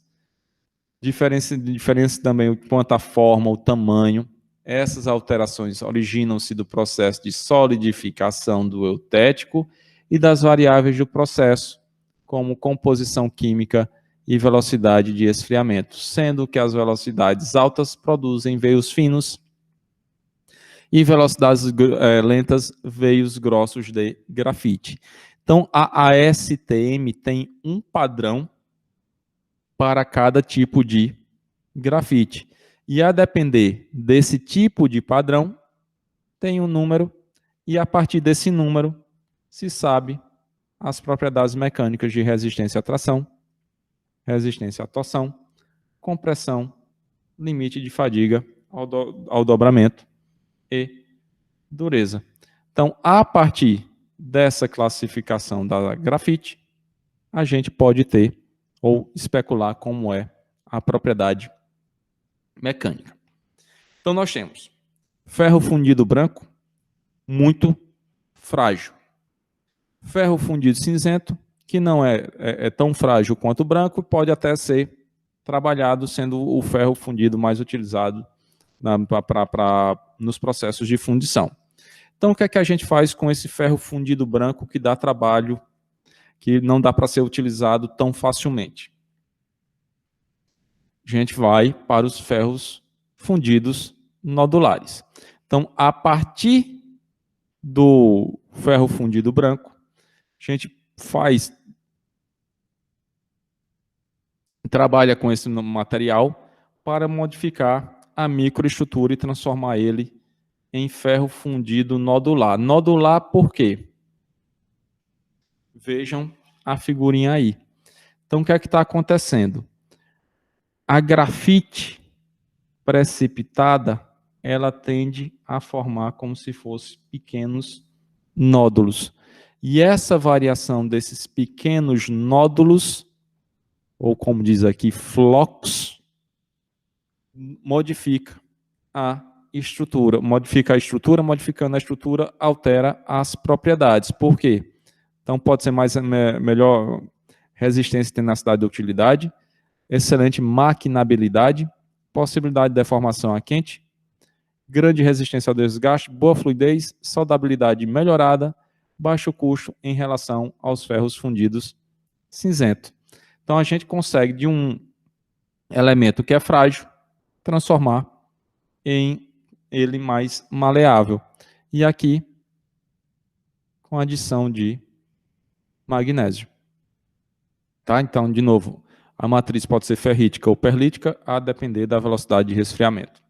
diferença também quanto à forma, o tamanho. Essas alterações originam-se do processo de solidificação do eutético e das variáveis do processo, como composição química e velocidade de esfriamento, sendo que as velocidades altas produzem veios finos e velocidades lentas, veios grossos de grafite. Então, a ASTM tem um padrão para cada tipo de grafite. E a depender desse tipo de padrão, tem um número, e a partir desse número se sabe as propriedades mecânicas de resistência à tração, resistência à torção, compressão, limite de fadiga ao dobramento e dureza. Então, a partir dessa classificação da grafite, a gente pode ter ou especular como é a propriedade mecânica. Então, nós temos ferro fundido branco, muito frágil. Ferro fundido cinzento, que não é tão frágil quanto o branco, pode até ser trabalhado, sendo o ferro fundido mais utilizado nos processos de fundição. Então, o que é que a gente faz com esse ferro fundido branco que dá trabalho, que não dá para ser utilizado tão facilmente? A gente vai para os ferros fundidos nodulares. Então, a partir do ferro fundido branco, a gente trabalha com esse material para modificar a microestrutura e transformar ele em ferro fundido nodular. Nodular por quê? Vejam a figurinha aí. Então, o que é que está acontecendo? A grafite precipitada, ela tende a formar como se fossem pequenos nódulos. E essa variação desses pequenos nódulos, ou como diz aqui, flocos, modifica a estrutura. Modifica a estrutura, modificando a estrutura, altera as propriedades. Por quê? Então, pode ser melhor resistência e tenacidade de utilidade, excelente maquinabilidade, possibilidade de deformação a quente, grande resistência ao desgaste, boa fluidez, soldabilidade melhorada, baixo custo em relação aos ferros fundidos cinzento. Então, a gente consegue, de um elemento que é frágil, transformar em ele mais maleável. E aqui, com adição de magnésio. Tá? Então, de novo, a matriz pode ser ferrítica ou perlítica, a depender da velocidade de resfriamento.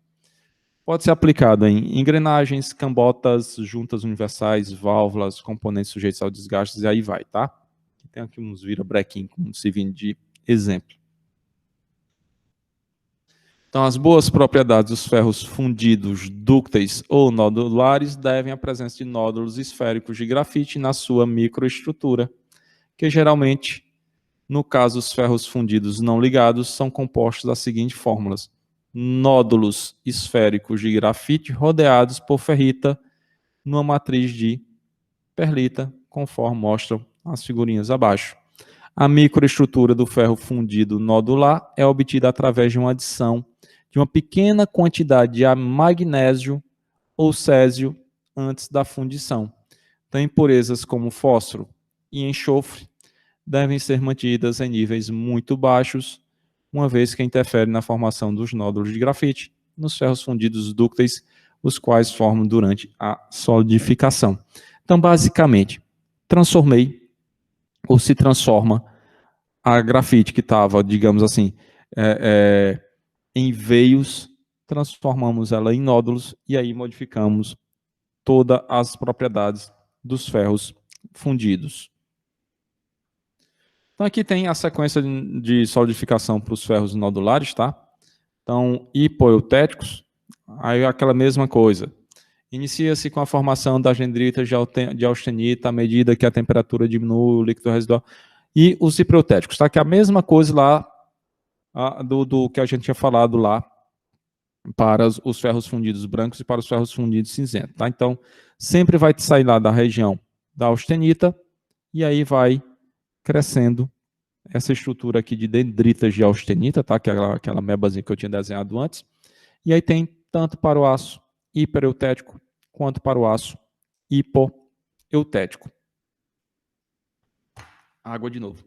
Pode ser aplicado em engrenagens, cambotas, juntas universais, válvulas, componentes sujeitos ao desgaste, e aí vai, tá? Tem aqui uns virabrequim, como se vindo de exemplo. Então, as boas propriedades dos ferros fundidos, dúcteis ou nodulares devem à presença de nódulos esféricos de grafite na sua microestrutura, que geralmente, no caso os ferros fundidos não ligados, são compostos das seguintes fórmulas: nódulos esféricos de grafite rodeados por ferrita numa matriz de perlita, conforme mostram as figurinhas abaixo. A microestrutura do ferro fundido nodular é obtida através de uma adição de uma pequena quantidade de magnésio ou césio antes da fundição. Então, impurezas como fósforo e enxofre devem ser mantidas em níveis muito baixos, uma vez que interfere na formação dos nódulos de grafite nos ferros fundidos dúcteis, os quais formam durante a solidificação. Então, basicamente, transformei ou se transforma a grafite que estava, digamos assim, em veios, transformamos ela em nódulos e aí modificamos todas as propriedades dos ferros fundidos. Então aqui tem a sequência de solidificação para os ferros nodulares, tá? Então, hipoeutéticos, aí aquela mesma coisa. Inicia-se com a formação das dendritas de austenita à medida que a temperatura diminui, o líquido residual. E os hipereutéticos, tá? Que é a mesma coisa lá do que a gente tinha falado lá para os ferros fundidos brancos e para os ferros fundidos cinzentos, tá? Então, sempre vai sair lá da região da austenita e aí vai crescendo essa estrutura aqui de dendritas de austenita, tá? Que é aquela mebazinha que eu tinha desenhado antes. E aí tem tanto para o aço hipereutético quanto para o aço hipoeutético. Água de novo.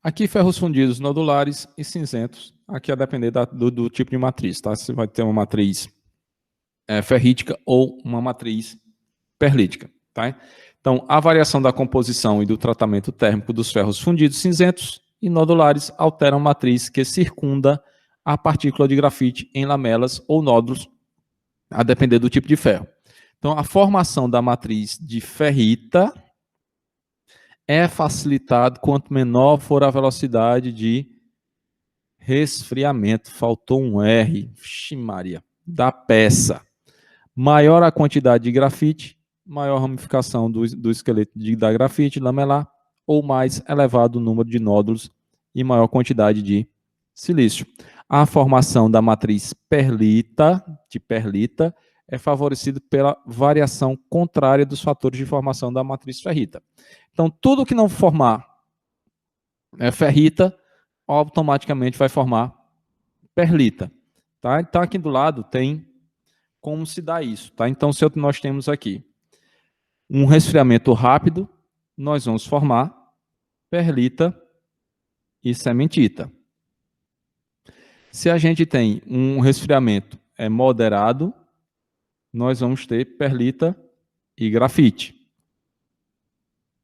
Aqui ferros fundidos nodulares e cinzentos, aqui a depender do tipo de matriz, tá? Você vai ter uma matriz ferrítica ou uma matriz perlítica, tá? Então, a variação da composição e do tratamento térmico dos ferros fundidos cinzentos e nodulares alteram a matriz que circunda a partícula de grafite em lamelas ou nódulos, a depender do tipo de ferro. Então, a formação da matriz de ferrita é facilitado quanto menor for a velocidade de resfriamento. Faltou um R, Maria, da peça. Maior a quantidade de grafite, maior a ramificação do esqueleto da grafite lamelar, ou mais elevado o número de nódulos e maior quantidade de silício. A formação da matriz perlita, é favorecido pela variação contrária dos fatores de formação da matriz ferrita. Então, tudo que não formar ferrita, automaticamente vai formar perlita. Tá? Então, aqui do lado tem como se dá isso. Tá? Então, se nós temos aqui um resfriamento rápido, nós vamos formar perlita e cementita. Se a gente tem um resfriamento moderado, nós vamos ter perlita e grafite.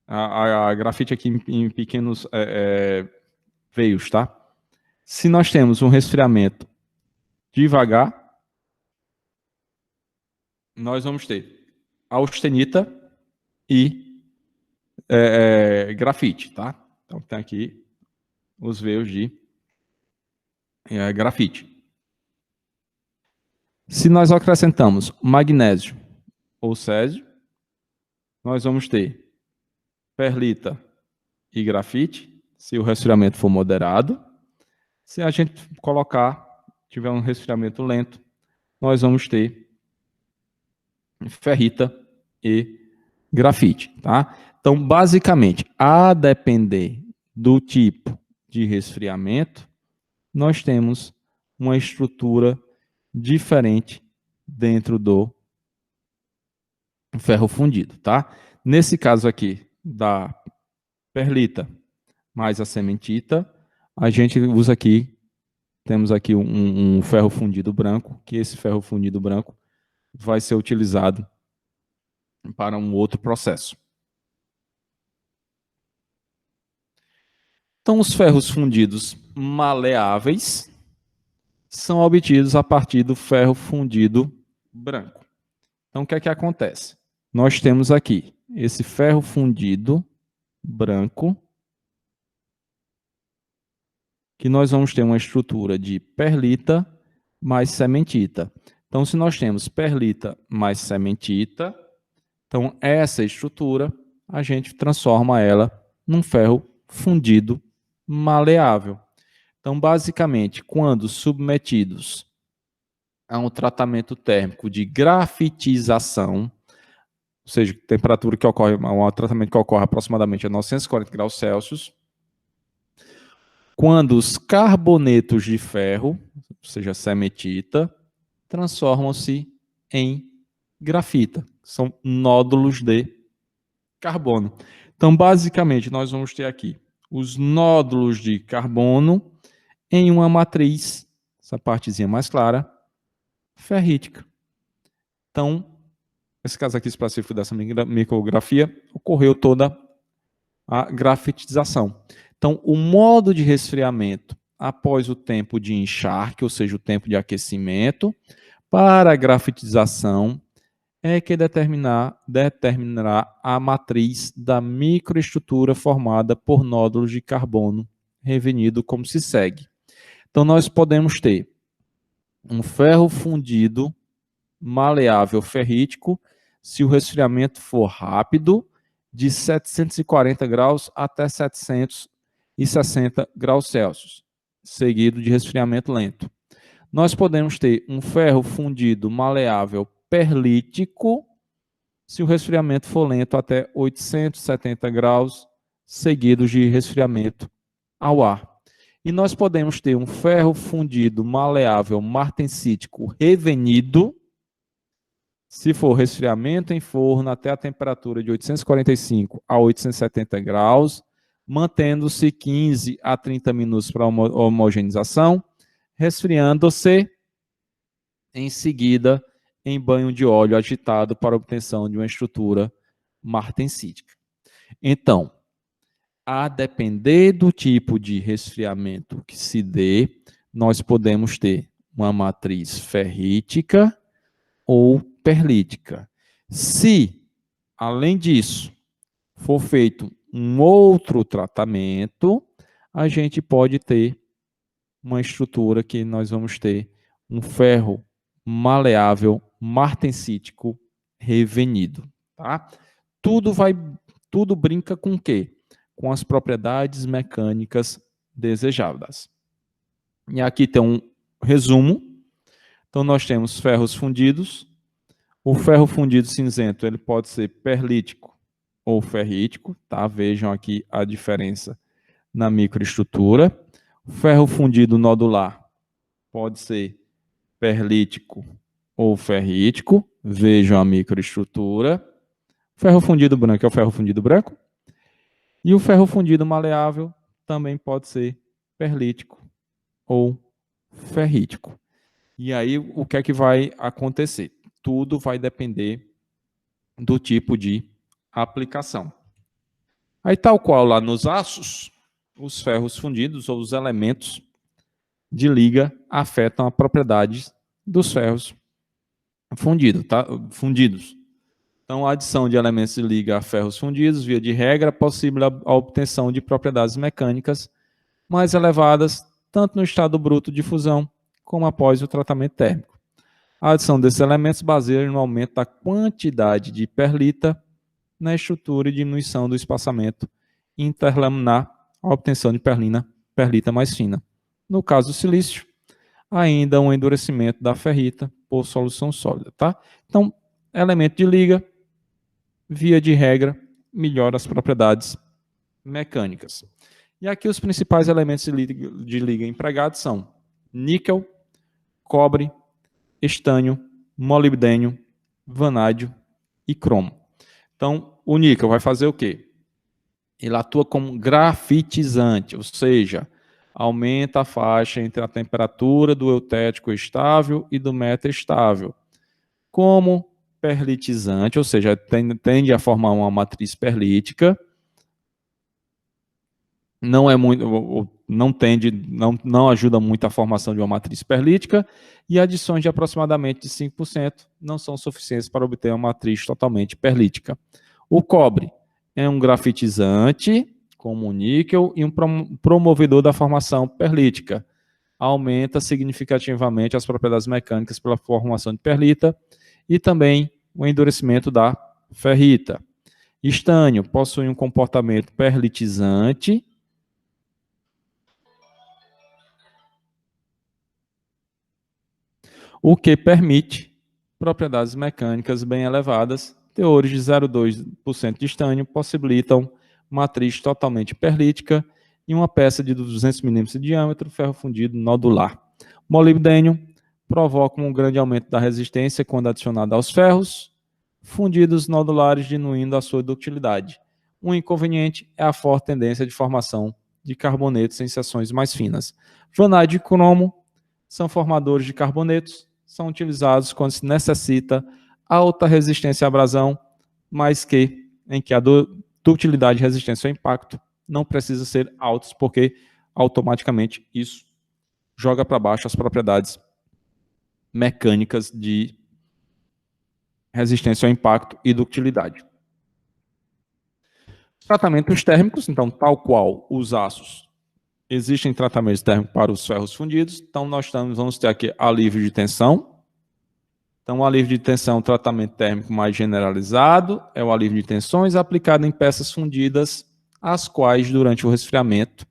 A grafite aqui em pequenos veios, tá? Se nós temos um resfriamento devagar, nós vamos ter austenita e grafite, tá? Então tem aqui os veios de grafite. Se nós acrescentamos magnésio ou césio, nós vamos ter perlita e grafite, se o resfriamento for moderado. Se a gente tiver um resfriamento lento, nós vamos ter ferrita e grafite, tá? Então, basicamente, a depender do tipo de resfriamento, nós temos uma estrutura diferente dentro do ferro fundido, tá? Nesse caso aqui, da perlita mais a sementita, a gente usa aqui, temos aqui um ferro fundido branco, que esse ferro fundido branco vai ser utilizado para um outro processo. Então, os ferros fundidos maleáveis são obtidos a partir do ferro fundido branco. Então, o que é que acontece? Nós temos aqui esse ferro fundido branco, que nós vamos ter uma estrutura de perlita mais cementita. Então, se nós temos perlita mais cementita, então essa estrutura a gente transforma ela num ferro fundido maleável. Então, basicamente, quando submetidos a um tratamento térmico de grafitização, ou seja, temperatura que ocorre, um tratamento que ocorre aproximadamente a 940 graus Celsius, quando os carbonetos de ferro, ou seja, cementita, transformam-se em grafita, são nódulos de carbono. Então, basicamente, nós vamos ter aqui os nódulos de carbono em uma matriz, essa partezinha mais clara, ferrítica. Então, nesse caso aqui específico dessa micrografia, ocorreu toda a grafitização. Então, o modo de resfriamento após o tempo de encharque, ou seja, o tempo de aquecimento, para a grafitização, é que determinará a matriz da microestrutura formada por nódulos de carbono revenido como se segue. Então, nós podemos ter um ferro fundido maleável ferrítico, se o resfriamento for rápido, de 740 graus até 760 graus Celsius, seguido de resfriamento lento. Nós podemos ter um ferro fundido maleável perlítico, se o resfriamento for lento até 870 graus, seguidos de resfriamento ao ar. E nós podemos ter um ferro fundido maleável martensítico revenido, se for resfriamento em forno até a temperatura de 845 a 870 graus, mantendo-se 15 a 30 minutos para homogeneização, resfriando-se em seguida em banho de óleo agitado para obtenção de uma estrutura martensítica. Então, a depender do tipo de resfriamento que se dê, nós podemos ter uma matriz ferrítica ou perlítica. Se, além disso, for feito um outro tratamento, a gente pode ter uma estrutura que nós vamos ter um ferro maleável martensítico revenido. Tá? Tudo brinca com o quê? Com as propriedades mecânicas desejadas. E aqui tem um resumo. Então, nós temos ferros fundidos. O ferro fundido cinzento ele pode ser perlítico ou ferrítico. Tá? Vejam aqui a diferença na microestrutura. O ferro fundido nodular pode ser perlítico ou ferrítico. Vejam a microestrutura. O ferro fundido branco é o ferro fundido branco. E o ferro fundido maleável também pode ser perlítico ou ferrítico. E aí, o que é que vai acontecer? Tudo vai depender do tipo de aplicação. Aí, tal qual lá nos aços, os ferros fundidos ou os elementos de liga afetam a propriedade dos ferros fundidos. Então, a adição de elementos de liga a ferros fundidos, via de regra, é possível a obtenção de propriedades mecânicas mais elevadas, tanto no estado bruto de fusão, como após o tratamento térmico. A adição desses elementos baseia no aumento da quantidade de perlita na estrutura e diminuição do espaçamento interlaminar, a obtenção de perlita mais fina. No caso do silício, ainda um endurecimento da ferrita por solução sólida. Tá? Então, elemento de liga, via de regra, melhora as propriedades mecânicas. E aqui os principais elementos de liga empregados são níquel, cobre, estânio, molibdênio, vanádio e cromo. Então, o níquel vai fazer o quê? Ele atua como grafitizante, ou seja, aumenta a faixa entre a temperatura do eutético estável e do metaestável. Como perlitizante, ou seja, tende a formar uma matriz perlítica, não é muito, não ajuda muito a formação de uma matriz perlítica, e adições de aproximadamente 5% não são suficientes para obter uma matriz totalmente perlítica. O cobre é um grafitizante, como o níquel, e um promovedor da formação perlítica. Aumenta significativamente as propriedades mecânicas pela formação de perlita e também o endurecimento da ferrita. Estânio possui um comportamento perlitizante, o que permite propriedades mecânicas bem elevadas. Teores de 0,2% de estânio possibilitam matriz totalmente perlítica e uma peça de 200 milímetros de diâmetro, ferro fundido nodular. Molibdênio provoca um grande aumento da resistência quando adicionado aos ferros fundidos nodulares, diminuindo a sua ductilidade. Um inconveniente é a forte tendência de formação de carbonetos em seções mais finas. Vanádio e cromo são formadores de carbonetos, são utilizados quando se necessita alta resistência à abrasão, mas em que a ductilidade e resistência ao impacto não precisa ser altas, porque automaticamente isso joga para baixo as propriedades mecânicas de resistência ao impacto e ductilidade. Tratamentos térmicos, então, tal qual os aços, existem tratamentos térmicos para os ferros fundidos, então nós vamos ter aqui alívio de tensão. Então, o alívio de tensão é um tratamento térmico mais generalizado, é o alívio de tensões aplicado em peças fundidas, as quais, durante o resfriamento,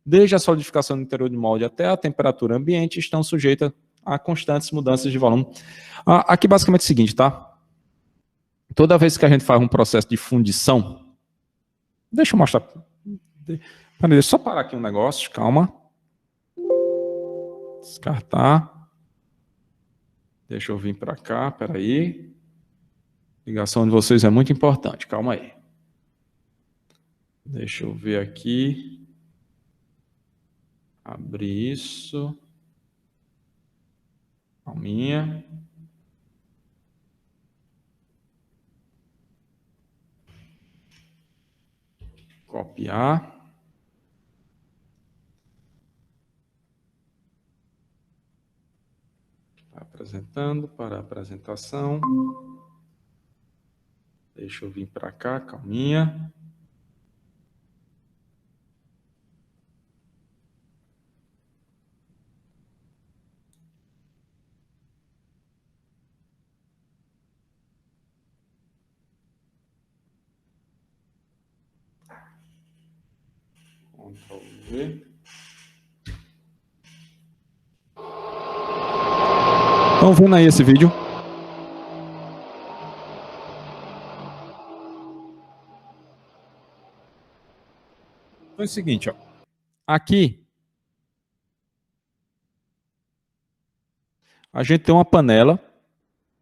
desde a solidificação do interior do molde até a temperatura ambiente, estão sujeitas a constantes mudanças de volume. Aqui, basicamente, é o seguinte, tá? Toda vez que a gente faz um processo de fundição, deixa eu mostrar. Deixa eu só parar aqui um negócio, calma. Descartar. Deixa eu vir para cá, peraí. Ligação de vocês é muito importante, calma aí. Deixa eu ver aqui. Abrir isso. Calminha. Copiar. Apresentando para a apresentação. Deixa eu vir para cá, calminha. Ctrl V. Estão vendo aí esse vídeo? Então é o seguinte, ó. Aqui a gente tem uma panela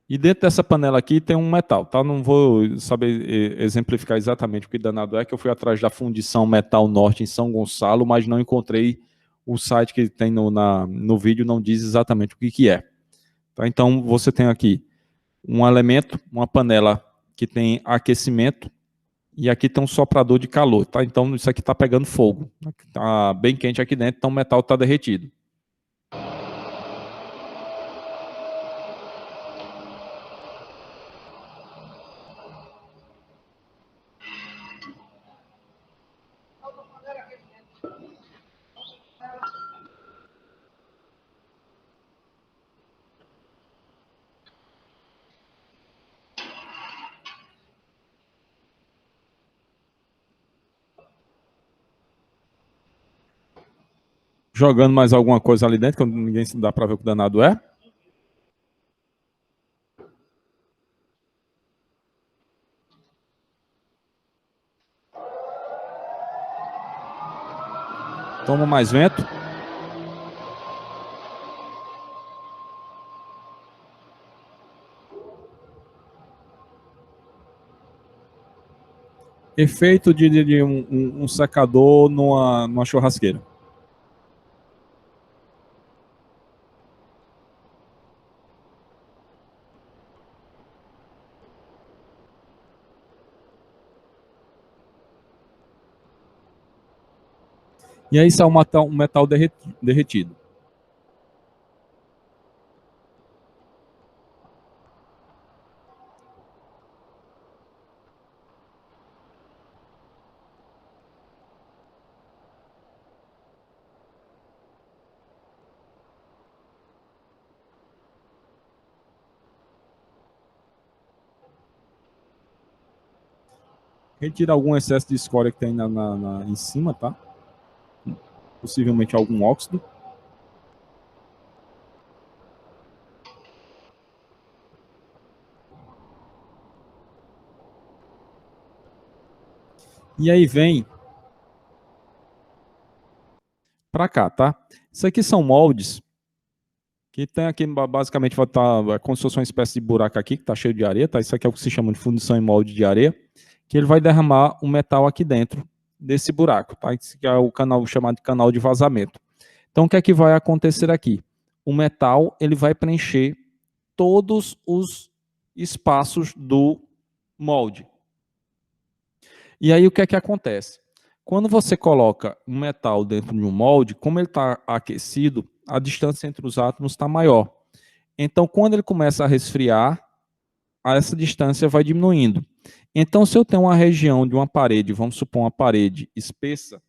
e dentro dessa panela aqui tem um metal, tá? Não vou saber exemplificar exatamente o que danado é, que eu fui atrás da fundição Metal Norte em São Gonçalo, mas não encontrei o site que tem no vídeo, não diz exatamente o que é. Tá? Então você tem aqui um elemento, uma panela que tem aquecimento, e aqui tem um soprador de calor, tá? Então isso aqui está pegando fogo, está bem quente aqui dentro, então o metal está derretido. Jogando mais alguma coisa ali dentro, que ninguém dá para ver o que danado é. Toma mais vento. Efeito de um secador numa churrasqueira. E aí sai um metal derretido. Retira algum excesso de escória que tem em cima, tá? Possivelmente algum óxido. E aí vem para cá, tá? Isso aqui são moldes que tem aqui, basicamente, vai estar como se fosse uma espécie de buraco aqui, que está cheio de areia, tá? Isso aqui é o que se chama de fundição em molde de areia, que ele vai derramar o metal aqui dentro desse buraco, tá? Esse é o canal chamado de canal de vazamento. Então, o que é que vai acontecer aqui? O metal, ele vai preencher todos os espaços do molde. E aí, o que é que acontece? Quando você coloca um metal dentro de um molde, como ele está aquecido, a distância entre os átomos está maior. Então, quando ele começa a resfriar, essa distância vai diminuindo. Então, se eu tenho uma região de uma parede, vamos supor uma parede espessa.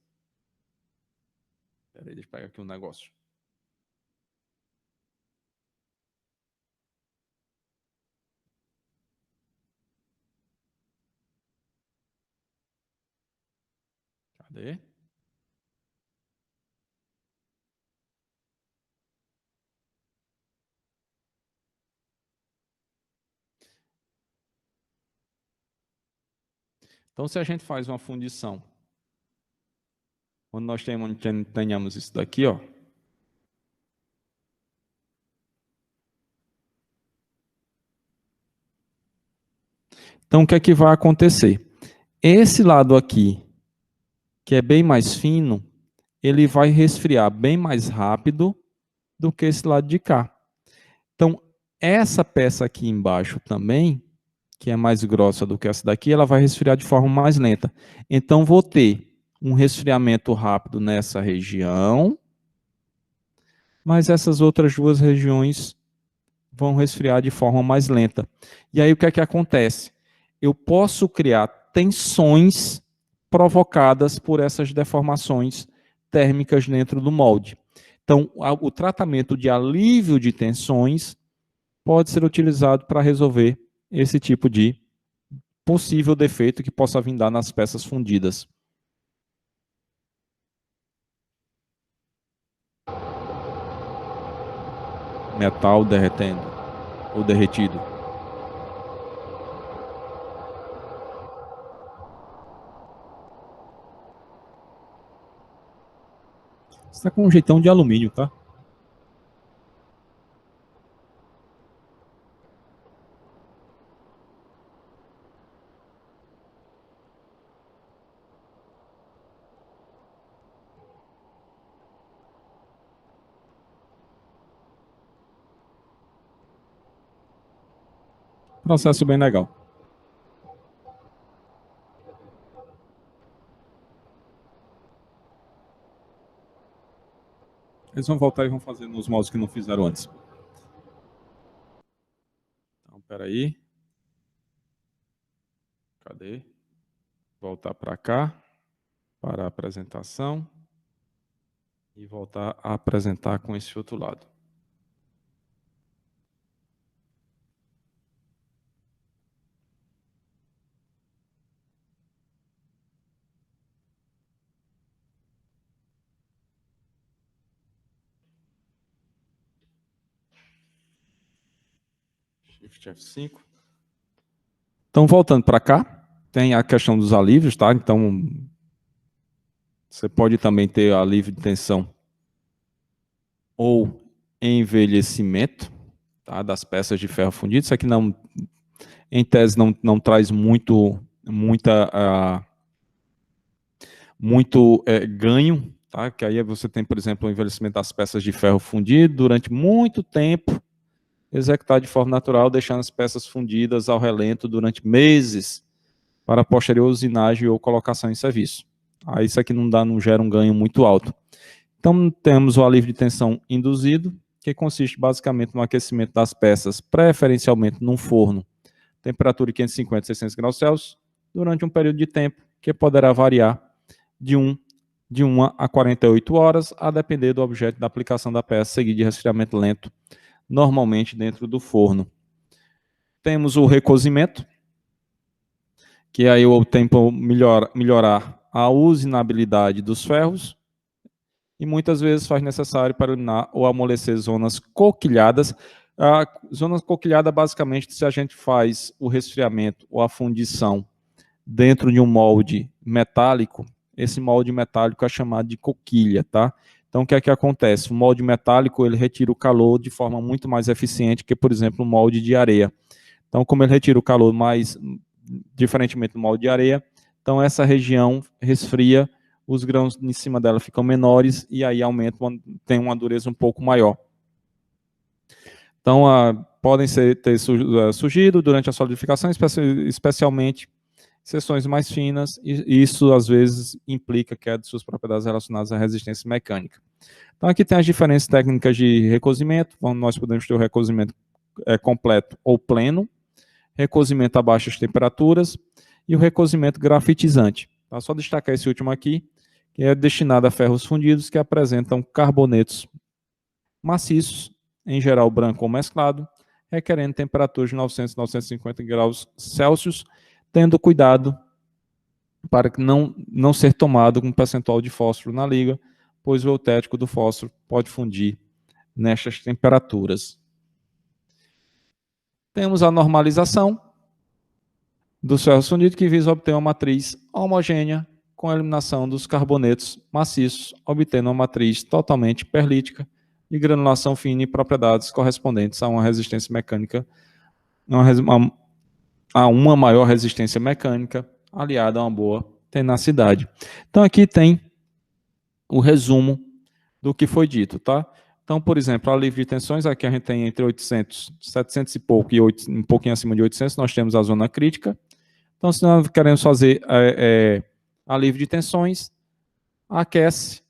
Espera aí, deixa eu pegar aqui um negócio. Cadê? Então, se a gente faz uma fundição, quando nós tenhamos isso daqui, ó, então o que é que vai acontecer? Esse lado aqui, que é bem mais fino, ele vai resfriar bem mais rápido do que esse lado de cá. Então, essa peça aqui embaixo também, que é mais grossa do que essa daqui, ela vai resfriar de forma mais lenta. Então, vou ter um resfriamento rápido nessa região, mas essas outras duas regiões vão resfriar de forma mais lenta. E aí, o que é que acontece? Eu posso criar tensões provocadas por essas deformações térmicas dentro do molde. Então, o tratamento de alívio de tensões pode ser utilizado para resolver esse tipo de possível defeito que possa vir dar nas peças fundidas. Metal derretendo ou derretido. Você está com um jeitão de alumínio, tá? Processo bem legal. Eles vão voltar e vão fazer nos moldes que não fizeram antes. Então, peraí. Cadê? Voltar para cá, para a apresentação. E voltar a apresentar com esse outro lado. Shift F5. Então, voltando para cá, tem a questão dos alívios, tá? Então, você pode também ter alívio de tensão ou envelhecimento, tá? Das peças de ferro fundido. Isso aqui, não, em tese, não traz muita ganho, tá? Que aí você tem, por exemplo, o envelhecimento das peças de ferro fundido durante muito tempo, executado de forma natural, deixando as peças fundidas ao relento durante meses, para posterior usinagem ou colocação em serviço. Aí isso aqui não gera um ganho muito alto. Então, temos o alívio de tensão induzido, que consiste basicamente no aquecimento das peças, preferencialmente num forno, temperatura de 550 a 600 graus Celsius, durante um período de tempo que poderá variar de 1 a 48 horas, a depender do objeto da aplicação da peça, seguido de resfriamento lento, normalmente dentro do forno. Temos o recozimento, que aí o tempo melhorar a usinabilidade dos ferros, e muitas vezes faz necessário para eliminar ou amolecer zonas coquilhadas. A zona coquilhada, basicamente, se a gente faz o resfriamento ou a fundição dentro de um molde metálico, esse molde metálico é chamado de coquilha, tá? Então, o que é que acontece? O molde metálico, ele retira o calor de forma muito mais eficiente que, por exemplo, o molde de areia. Então, como ele retira o calor mais diferentemente do molde de areia, então essa região resfria, os grãos em cima dela ficam menores e aí tem uma dureza um pouco maior. Então, podem ter surgido durante a solidificação, especialmente seções mais finas, e isso às vezes implica queda de suas propriedades relacionadas à resistência mecânica. Então, aqui tem as diferentes técnicas de recozimento. Nós podemos ter o recozimento completo ou pleno, recozimento a baixas temperaturas e o recozimento grafitizante. Tá? Só destacar esse último aqui, que é destinado a ferros fundidos que apresentam carbonetos maciços, em geral branco ou mesclado, requerendo temperaturas de 900 a 950 graus Celsius, tendo cuidado para que não ser tomado com um percentual de fósforo na liga, pois o eutético do fósforo pode fundir nestas temperaturas. Temos a normalização dos ferros fundidos, que visa obter uma matriz homogênea com a eliminação dos carbonetos maciços, obtendo uma matriz totalmente perlítica de granulação fina e propriedades correspondentes a uma resistência mecânica, a uma maior resistência mecânica, aliada a uma boa tenacidade. Então, aqui tem o resumo do que foi dito, tá? Então, por exemplo, a alívio de tensões, aqui a gente tem entre 800, 700 e pouco e um pouquinho acima de 800, nós temos a zona crítica. Então, se nós queremos fazer alívio de tensões, aquece,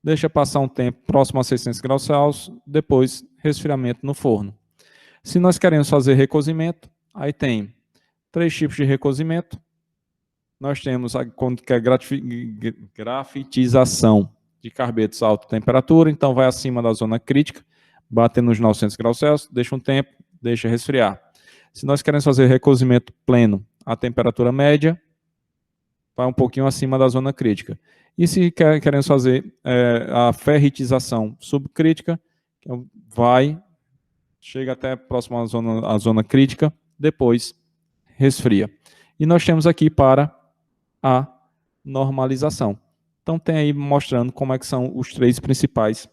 deixa passar um tempo próximo a 600 graus Celsius, depois resfriamento no forno. Se nós queremos fazer recozimento, aí tem 3 tipos de recozimento. Nós temos a grafitização de carbetos a alta temperatura, então vai acima da zona crítica, batendo nos 900 graus Celsius, deixa um tempo, deixa resfriar. Se nós queremos fazer recozimento pleno a temperatura média, vai um pouquinho acima da zona crítica. E se queremos fazer a ferritização subcrítica, chega até próximo à zona crítica, depois resfria. E nós temos aqui para a normalização. Então tem aí mostrando como é que são os 3 principais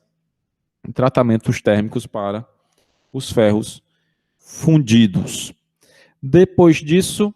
tratamentos térmicos para os ferros fundidos. Depois disso,